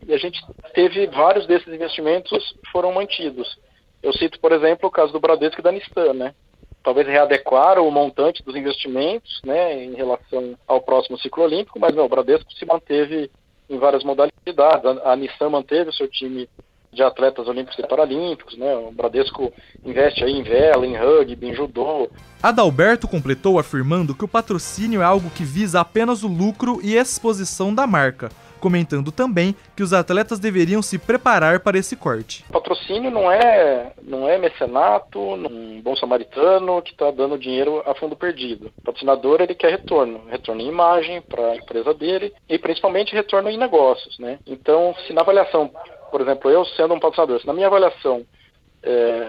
e a gente teve vários desses investimentos foram mantidos. Eu cito, por exemplo, o caso do Bradesco e da Nissan, né? Talvez readequar o montante dos investimentos, né, em relação ao próximo ciclo olímpico, mas não, o Bradesco se manteve em várias modalidades. A Nissan manteve o seu time de atletas olímpicos e paralímpicos, né? O Bradesco investe aí em vela, em rugby, em judô. Adalberto completou afirmando que o patrocínio é algo que visa apenas o lucro e exposição da marca, comentando também que os atletas deveriam se preparar para esse corte. O patrocínio não é mecenato, um bom samaritano que está dando dinheiro a fundo perdido. O patrocinador, ele quer retorno em imagem para a empresa dele e principalmente retorno em negócios, né? Então, se na avaliação, por exemplo, eu sendo um patrocinador, se na minha avaliação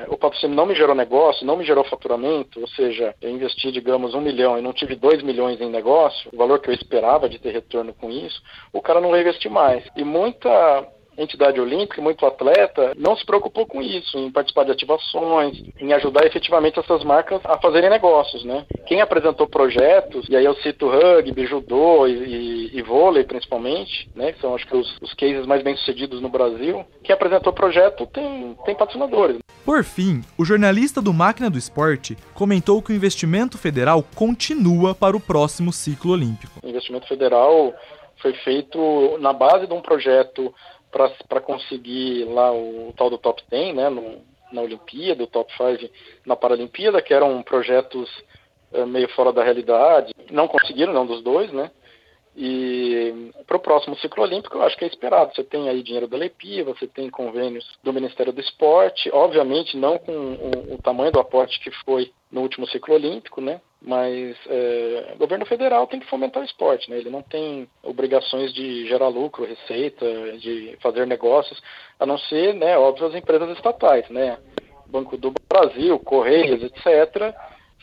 o patrocínio não me gerou negócio, não me gerou faturamento, ou seja, eu investi, digamos, 1 milhão e não tive 2 milhões em negócio, o valor que eu esperava de ter retorno com isso, o cara não vai investir mais. E muita entidade olímpica, muito atleta, não se preocupou com isso, em participar de ativações, em ajudar efetivamente essas marcas a fazerem negócios, né? Quem apresentou projetos, e aí eu cito rugby, judô e vôlei principalmente, né? Que são acho que os cases mais bem sucedidos no Brasil, quem apresentou projeto tem patrocinadores. Por fim, o jornalista do Máquina do Esporte comentou que o investimento federal continua para o próximo ciclo olímpico. O investimento federal foi feito na base de um projeto para conseguir lá o tal do Top 10, né, na Olimpíada, o Top 5 na Paralimpíada, que eram projetos meio fora da realidade. Não conseguiram, não dos dois, né? E para o próximo ciclo olímpico, eu acho que é esperado. Você tem aí dinheiro da Lepi, você tem convênios do Ministério do Esporte, obviamente não com o tamanho do aporte que foi no último ciclo olímpico, né? Mas o governo federal tem que fomentar o esporte, né? Ele não tem obrigações de gerar lucro, receita, de fazer negócios, a não ser, né, óbvio, as empresas estatais, né? Banco do Brasil, Correios, etc.,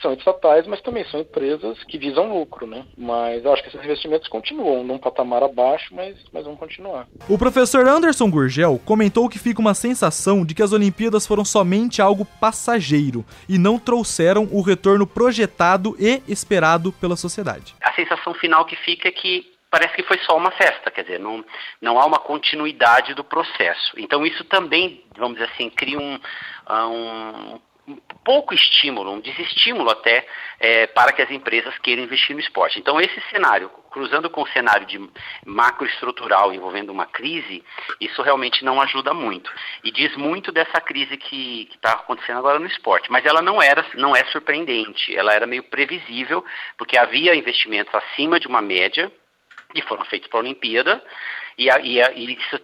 são estatais, mas também são empresas que visam lucro, né? Mas eu acho que esses investimentos continuam num patamar abaixo, mas vão continuar. O professor Anderson Gurgel comentou que fica uma sensação de que as Olimpíadas foram somente algo passageiro e não trouxeram o retorno projetado e esperado pela sociedade. A sensação final que fica é que parece que foi só uma festa, quer dizer, não há uma continuidade do processo. Então isso também, vamos dizer assim, cria um pouco estímulo, um desestímulo até para que as empresas queiram investir no esporte. Então esse cenário, cruzando com o cenário de macroestrutural envolvendo uma crise, isso realmente não ajuda muito. E diz muito dessa crise que está acontecendo agora no esporte. Mas ela não é surpreendente, ela era meio previsível, porque havia investimentos acima de uma média, que foram feitos para a Olimpíada, e isso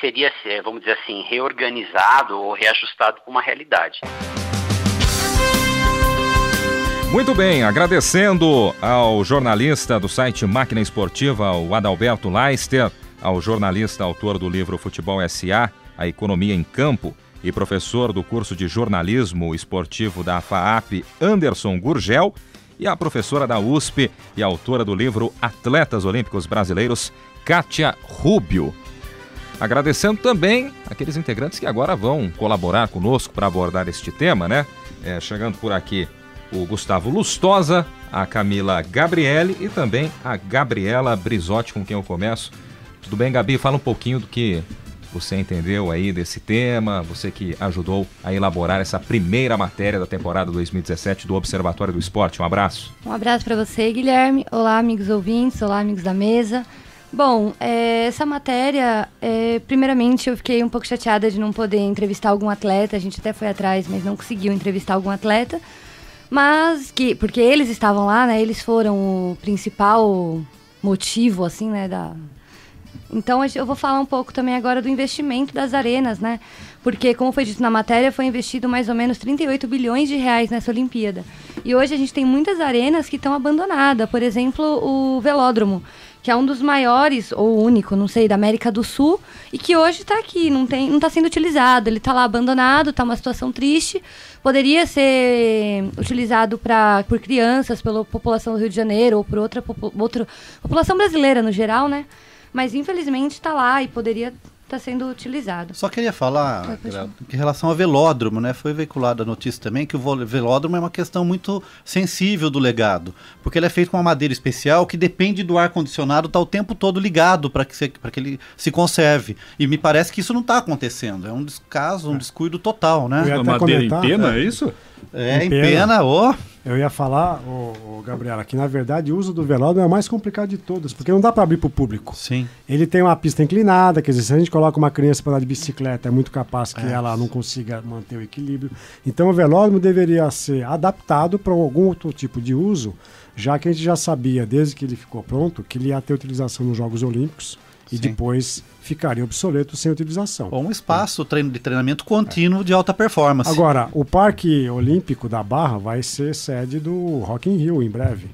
seria, vamos dizer assim, reorganizado ou reajustado para uma realidade. Muito bem, agradecendo ao jornalista do site Máquina Esportiva, o Adalberto Leister, ao jornalista autor do livro Futebol S.A., A Economia em Campo, e professor do curso de jornalismo esportivo da FAAP, Anderson Gurgel, e a professora da USP e autora do livro Atletas Olímpicos Brasileiros, Kátia Rubio. Agradecendo também aqueles integrantes que agora vão colaborar conosco para abordar este tema, né? Chegando por aqui o Gustavo Lustosa, a Camila Gabriele e também a Gabriela Brizotti, com quem eu começo. Tudo bem, Gabi? Fala um pouquinho do que você entendeu aí desse tema, você que ajudou a elaborar essa primeira matéria da temporada 2017 do Observatório do Esporte. Um abraço. Um abraço para você, Guilherme. Olá, amigos ouvintes. Olá, amigos da mesa. Bom, essa matéria, primeiramente eu fiquei um pouco chateada de não poder entrevistar algum atleta. A gente até foi atrás, mas não conseguiu entrevistar algum atleta. Porque eles estavam lá, né? Eles foram o principal motivo, assim, né? Então eu vou falar um pouco também agora do investimento das arenas, né? Porque, como foi dito na matéria, foi investido mais ou menos 38 bilhões de reais nessa Olimpíada. E hoje a gente tem muitas arenas que estão abandonadas. Por exemplo, o Velódromo, que é um dos maiores, ou o único, não sei, da América do Sul, e que hoje está aqui, não está sendo utilizado. Ele está lá abandonado, está uma situação triste. Poderia ser utilizado por crianças, pela população do Rio de Janeiro, ou por outra população brasileira no geral, né? Mas infelizmente está lá e poderia está sendo utilizado. Só queria falar, em relação ao velódromo, né? Foi veiculada a notícia também que o velódromo é uma questão muito sensível do legado, porque ele é feito com uma madeira especial que depende do ar-condicionado estar o tempo todo ligado para que ele se conserve. E me parece que isso não está acontecendo. É um descaso, um descuido total, né? Uma madeira em pena, é isso? É, em pena, ó. Eu ia falar, Gabriela, que na verdade o uso do velódromo é o mais complicado de todos, porque não dá para abrir para o público. Sim. Ele tem uma pista inclinada, quer dizer, se a gente coloca uma criança para andar de bicicleta, é muito capaz que ela não consiga manter o equilíbrio. Então o velódromo deveria ser adaptado para algum outro tipo de uso, já que a gente já sabia, desde que ele ficou pronto, que ele ia ter utilização nos Jogos Olímpicos e depois ficaria obsoleto sem utilização. Ou um espaço de treinamento contínuo de alta performance. Agora, o Parque Olímpico da Barra vai ser sede do Rock in Rio em breve.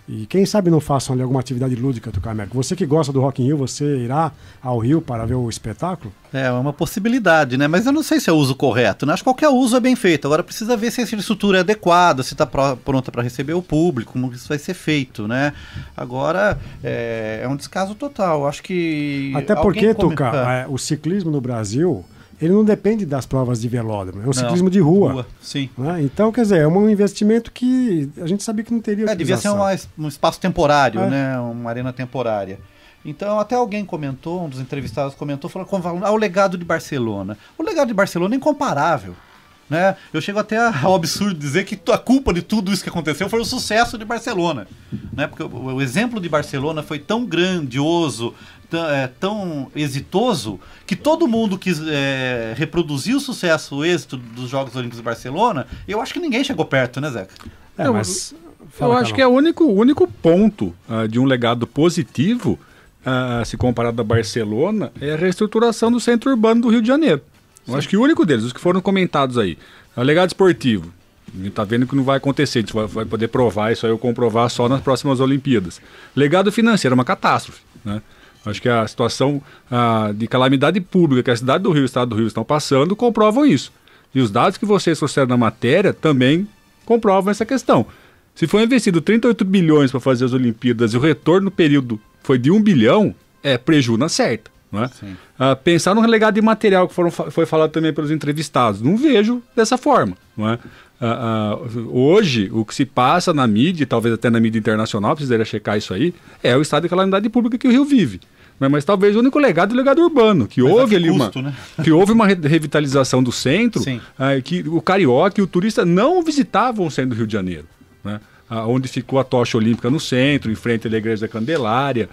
E quem sabe não façam ali alguma atividade lúdica, Tucamérico. Você que gosta do Rock in Rio, você irá ao Rio para ver o espetáculo? É uma possibilidade, né? Mas eu não sei se é o uso correto, né? Acho que qualquer uso é bem feito. Agora precisa ver se a infraestrutura é adequada, se está pronta para receber o público, como isso vai ser feito, né? Agora é um descaso total. Acho que... Até porque, Tuca, o ciclismo no Brasil... ele não depende das provas de velódromo, é um ciclismo de rua. Sim. Né? Então, quer dizer, é um investimento que a gente sabia que não teria utilização. Devia ser um espaço temporário, né? Uma arena temporária. Então, até alguém comentou, um dos entrevistados comentou, falou o legado de Barcelona. O legado de Barcelona é incomparável. Né? Eu chego até ao absurdo de dizer que a culpa de tudo isso que aconteceu foi o sucesso de Barcelona. Né? Porque o exemplo de Barcelona foi tão grandioso, tão exitoso, que todo mundo quis reproduzir o sucesso, o êxito dos Jogos Olímpicos de Barcelona. Eu acho que ninguém chegou perto, né, Zeca? Mas eu acho que é o único ponto de um legado positivo, se comparado a Barcelona, é a reestruturação do centro urbano do Rio de Janeiro. Eu acho que o único deles, os que foram comentados aí, é o legado esportivo. A gente está vendo que não vai acontecer, a gente vai poder provar isso aí ou comprovar só nas próximas Olimpíadas. Legado financeiro é uma catástrofe, né? Acho que a situação de calamidade pública que a cidade do Rio e o estado do Rio estão passando comprovam isso. E os dados que vocês trouxeram na matéria também comprovam essa questão. Se foi investido 38 bilhões para fazer as Olimpíadas e o retorno no período foi de 1 bilhão, é prejuízo na certa. Não é? Pensar no legado imaterial que foi falado também pelos entrevistados, não vejo dessa forma. Não é? Hoje, o que se passa na mídia, talvez até na mídia internacional, precisaria checar isso aí, é o estado de calamidade pública que o Rio vive. Mas talvez o único legado é o legado urbano, que houve ali que houve uma revitalização do centro, que o carioca e o turista não visitavam o centro do Rio de Janeiro, né? Onde ficou a tocha olímpica no centro, em frente à Igreja da Candelária,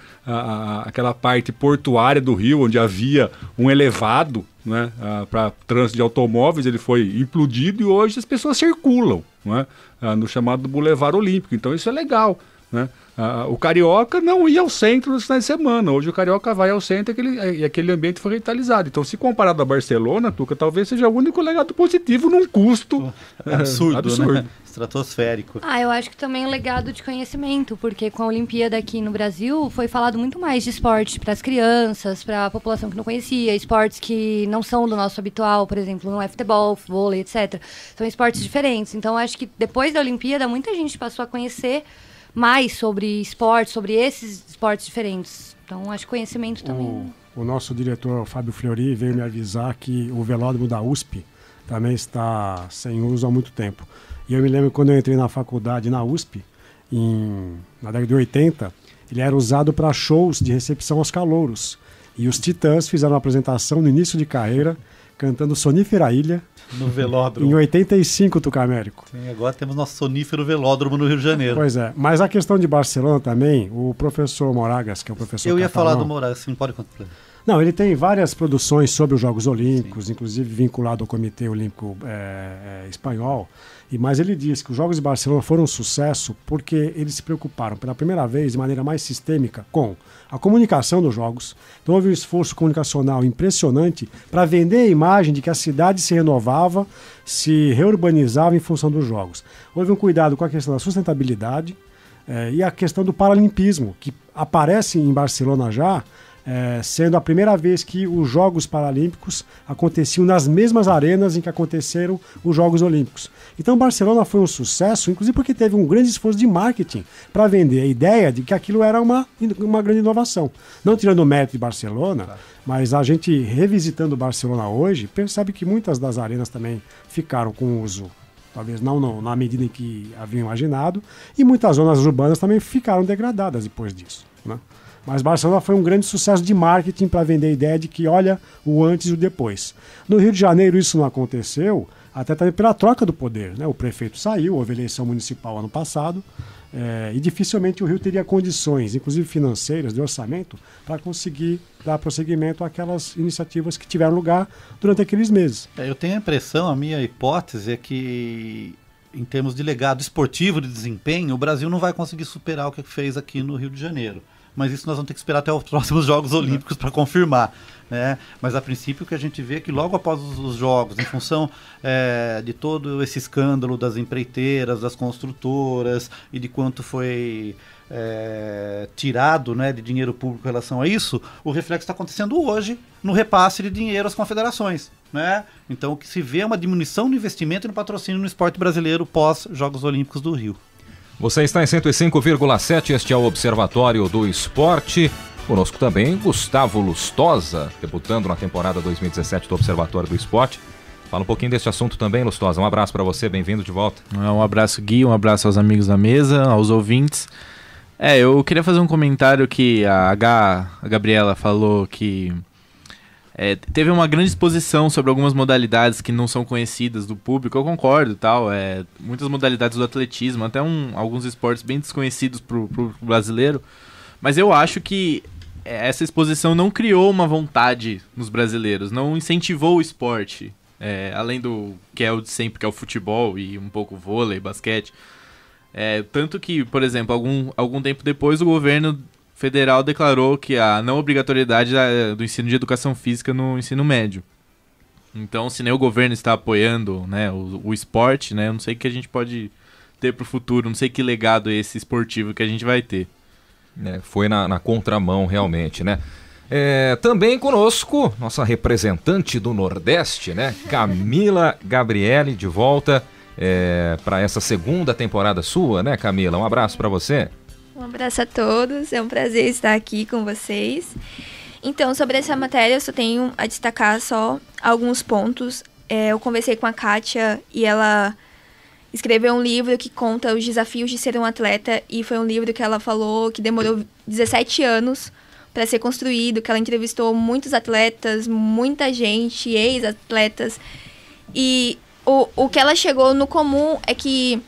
aquela parte portuária do Rio, onde havia um elevado, né, para trânsito de automóveis, ele foi implodido e hoje as pessoas circulam, né, no chamado Boulevard Olímpico. Então isso é legal. Né? O carioca não ia ao centro nos finais de semana. Hoje o carioca vai ao centro e aquele ambiente foi revitalizado. Então, se comparado a Barcelona, Tuca, talvez seja o único legado positivo num custo absurdo. Né? Estratosférico. Eu acho que também um legado de conhecimento, porque com a Olimpíada aqui no Brasil foi falado muito mais de esporte para as crianças, para a população que não conhecia, esportes que não são do nosso habitual, por exemplo, não é futebol, vôlei, etc. São esportes diferentes. Então, acho que depois da Olimpíada, muita gente passou a conhecer mais sobre esporte, sobre esses esportes diferentes. Então, acho que conhecimento também. O nosso diretor, Fábio Fleury, veio me avisar que o velódromo da USP também está sem uso há muito tempo. E eu me lembro quando eu entrei na faculdade na USP, na década de 80, ele era usado para shows de recepção aos calouros. E os Titãs fizeram uma apresentação no início de carreira, cantando Sonífera Ilha. No velódromo. Em 85, Tucamérico. Sim, agora temos nosso sonífero velódromo no Rio de Janeiro. Pois é, mas a questão de Barcelona também, o professor Moragas, que é o professor Eu ia catalão, falar do Moragas, você não pode contar. Não, ele tem várias produções sobre os Jogos Olímpicos, inclusive vinculado ao Comitê Olímpico Espanhol. Mas ele diz que os Jogos de Barcelona foram um sucesso porque eles se preocuparam pela primeira vez, de maneira mais sistêmica, com a comunicação dos Jogos. Então houve um esforço comunicacional impressionante para vender a imagem de que a cidade se renovava, se reurbanizava em função dos Jogos. Houve um cuidado com a questão da sustentabilidade e a questão do paralimpismo, que aparece em Barcelona já sendo a primeira vez que os Jogos Paralímpicos aconteciam nas mesmas arenas em que aconteceram os Jogos Olímpicos. Então Barcelona foi um sucesso, inclusive porque teve um grande esforço de marketing para vender a ideia de que aquilo era uma grande inovação. Não tirando o mérito de Barcelona, mas a gente revisitando Barcelona hoje, percebe que muitas das arenas também ficaram com uso, talvez não na medida em que haviam imaginado, e muitas zonas urbanas também ficaram degradadas depois disso, né? Mas Barcelona foi um grande sucesso de marketing para vender a ideia de que olha o antes e o depois. No Rio de Janeiro isso não aconteceu, até também pela troca do poder, né? O prefeito saiu, houve eleição municipal ano passado, e dificilmente o Rio teria condições, inclusive financeiras, de orçamento, para conseguir dar prosseguimento àquelas iniciativas que tiveram lugar durante aqueles meses. Eu tenho a impressão, a minha hipótese é que, em termos de legado esportivo, de desempenho, o Brasil não vai conseguir superar o que fez aqui no Rio de Janeiro. Mas isso nós vamos ter que esperar até os próximos Jogos Olímpicos para confirmar, né? Mas a princípio o que a gente vê é que logo após os Jogos, em função de todo esse escândalo das empreiteiras, das construtoras e de quanto foi tirado, né, de dinheiro público em relação a isso, o reflexo está acontecendo hoje no repasse de dinheiro às confederações, né? Então o que se vê é uma diminuição no investimento e no patrocínio no esporte brasileiro pós-Jogos Olímpicos do Rio. Você está em 105,7, este é o Observatório do Esporte. Conosco também Gustavo Lustosa, debutando na temporada 2017 do Observatório do Esporte. Fala um pouquinho desse assunto também, Lustosa. Um abraço para você, bem-vindo de volta. Um abraço, Gui, um abraço aos amigos da mesa, aos ouvintes. Eu queria fazer um comentário que a Gabriela falou que teve uma grande exposição sobre algumas modalidades que não são conhecidas do público. Eu concordo, tal. Muitas modalidades do atletismo, até alguns esportes bem desconhecidos para o brasileiro. Mas eu acho que essa exposição não criou uma vontade nos brasileiros, não incentivou o esporte, além do que é o de sempre, que é o futebol e um pouco vôlei, basquete. Tanto que, por exemplo, algum tempo depois o governo federal declarou que a não obrigatoriedade do ensino de educação física no ensino médio. Então, se nem o governo está apoiando, né, o esporte, né, eu não sei o que a gente pode ter para o futuro, não sei que legado é esse esportivo que a gente vai ter. Foi na contramão, realmente, né? Também conosco, nossa representante do Nordeste, né, Camila Gabriele, de volta para essa segunda temporada sua, né, Camila? Um abraço para você. Um abraço a todos, é um prazer estar aqui com vocês. Então, sobre essa matéria, eu só tenho a destacar só alguns pontos. Eu conversei com a Kátia e ela escreveu um livro que conta os desafios de ser um atleta, e foi um livro que ela falou que demorou 17 anos para ser construído, que ela entrevistou muitos atletas, muita gente, ex-atletas, e o que ela chegou no comum é que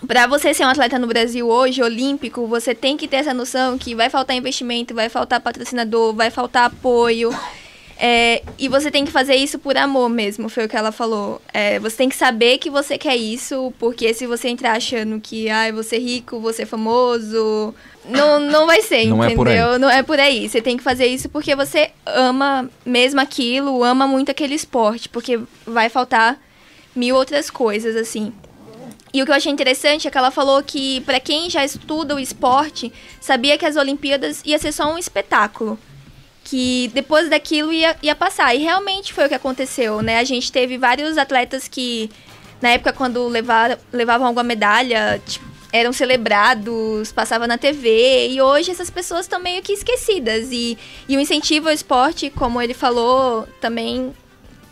para você ser um atleta no Brasil hoje, olímpico, você tem que ter essa noção que vai faltar investimento, vai faltar patrocinador, vai faltar apoio. E você tem que fazer isso por amor mesmo, foi o que ela falou. Você tem que saber que você quer isso, porque se você entrar achando que vou ser rico, vou ser famoso, não vai ser, não entendeu? Não é por aí. Você tem que fazer isso porque você ama mesmo aquilo, ama muito aquele esporte, porque vai faltar 1000 outras coisas, assim. E o que eu achei interessante é que ela falou que, para quem já estuda o esporte, sabia que as Olimpíadas ia ser só um espetáculo. Que depois daquilo ia passar. E realmente foi o que aconteceu, né? A gente teve vários atletas que, na época, quando levavam alguma medalha, eram celebrados, passava na TV. E hoje essas pessoas estão meio que esquecidas. E o incentivo ao esporte, como ele falou, também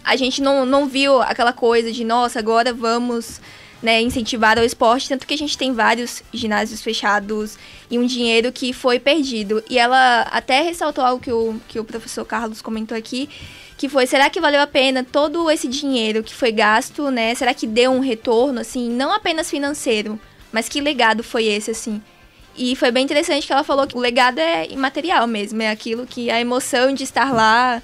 a gente não viu aquela coisa de, nossa, agora vamos, né, incentivar ao esporte, tanto que a gente tem vários ginásios fechados e um dinheiro que foi perdido. E ela até ressaltou algo que o professor Carlos comentou aqui, que foi, será que valeu a pena todo esse dinheiro que foi gasto, né? Será que deu um retorno, assim, não apenas financeiro, mas que legado foi esse, assim? E foi bem interessante que ela falou que o legado é imaterial mesmo, é aquilo que a emoção de estar lá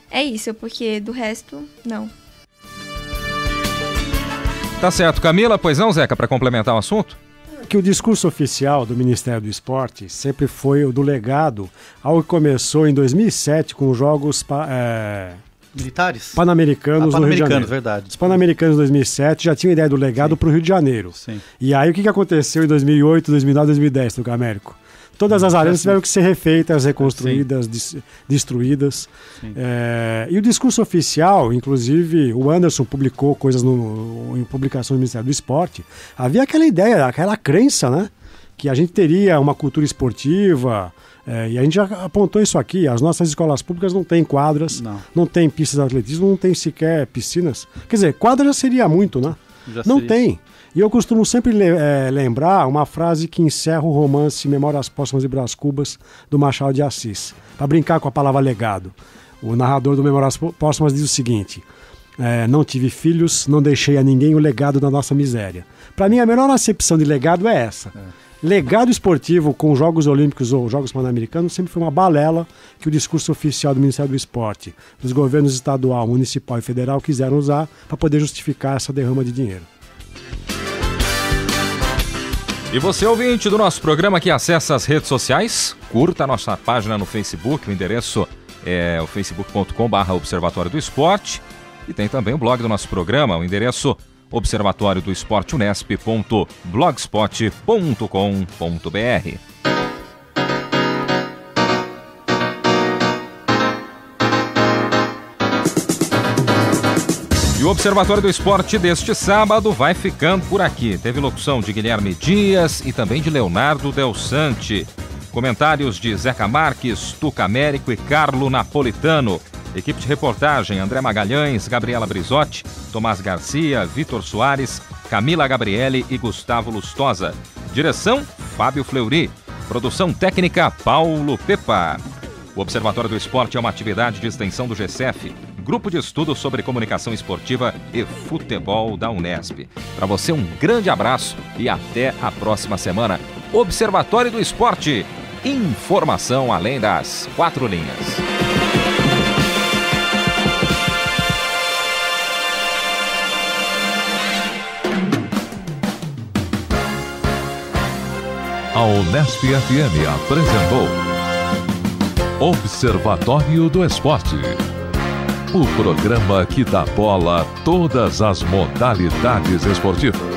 é isso, porque do resto, não. Tá certo, Camila. Pois não, Zeca, para complementar o assunto? Que o discurso oficial do Ministério do Esporte sempre foi o do legado, algo que começou em 2007 com os Jogos Militares? Pan-Americanos no Rio de Janeiro. Verdade. Os Pan-Americanos de 2007 já tinham ideia do legado para o Rio de Janeiro. Sim. E aí o que aconteceu em 2008, 2009, 2010 no Américo? Todas as arenas tiveram que ser refeitas, reconstruídas, destruídas. E o discurso oficial, inclusive o Anderson publicou coisas em publicações do Ministério do Esporte, havia aquela ideia, aquela crença, né? Que a gente teria uma cultura esportiva, e a gente já apontou isso aqui, as nossas escolas públicas não têm quadras, não tem pistas de atletismo, não tem sequer piscinas. Quer dizer, quadra já seria muito, né? Não tem. E eu costumo sempre lembrar uma frase que encerra o romance Memórias Póstumas de Brás Cubas, do Machado de Assis, para brincar com a palavra legado. O narrador do Memórias Póstumas diz o seguinte: não tive filhos, não deixei a ninguém o legado da nossa miséria. Para mim, a melhor acepção de legado é essa. Legado esportivo com Jogos Olímpicos ou Jogos Pan-Americanos sempre foi uma balela que o discurso oficial do Ministério do Esporte, dos governos estadual, municipal e federal quiseram usar para poder justificar essa derrama de dinheiro. E você, ouvinte do nosso programa que acessa as redes sociais, curta a nossa página no Facebook, o endereço é o facebook.com/Observatório do Esporte, e tem também o blog do nosso programa, o endereço observatoriodoesporteunesp.blogspot.com.br. E o Observatório do Esporte deste sábado vai ficando por aqui. Teve locução de Guilherme Dias e também de Leonardo Del Sante. Comentários de Zeca Marques, Tuca Américo e Carlo Napolitano. Equipe de reportagem: André Magalhães, Gabriela Brizotti, Tomás Garcia, Vitor Soares, Camila Gabriele e Gustavo Lustosa. Direção: Fábio Fleury. Produção técnica: Paulo Pepa. O Observatório do Esporte é uma atividade de extensão do GCF, Grupo de Estudos sobre Comunicação Esportiva e Futebol da Unesp. Para você, um grande abraço e até a próxima semana. Observatório do Esporte. Informação além das 4 linhas. A Unesp FM apresentou Observatório do Esporte, o programa que dá bola a todas as modalidades esportivas.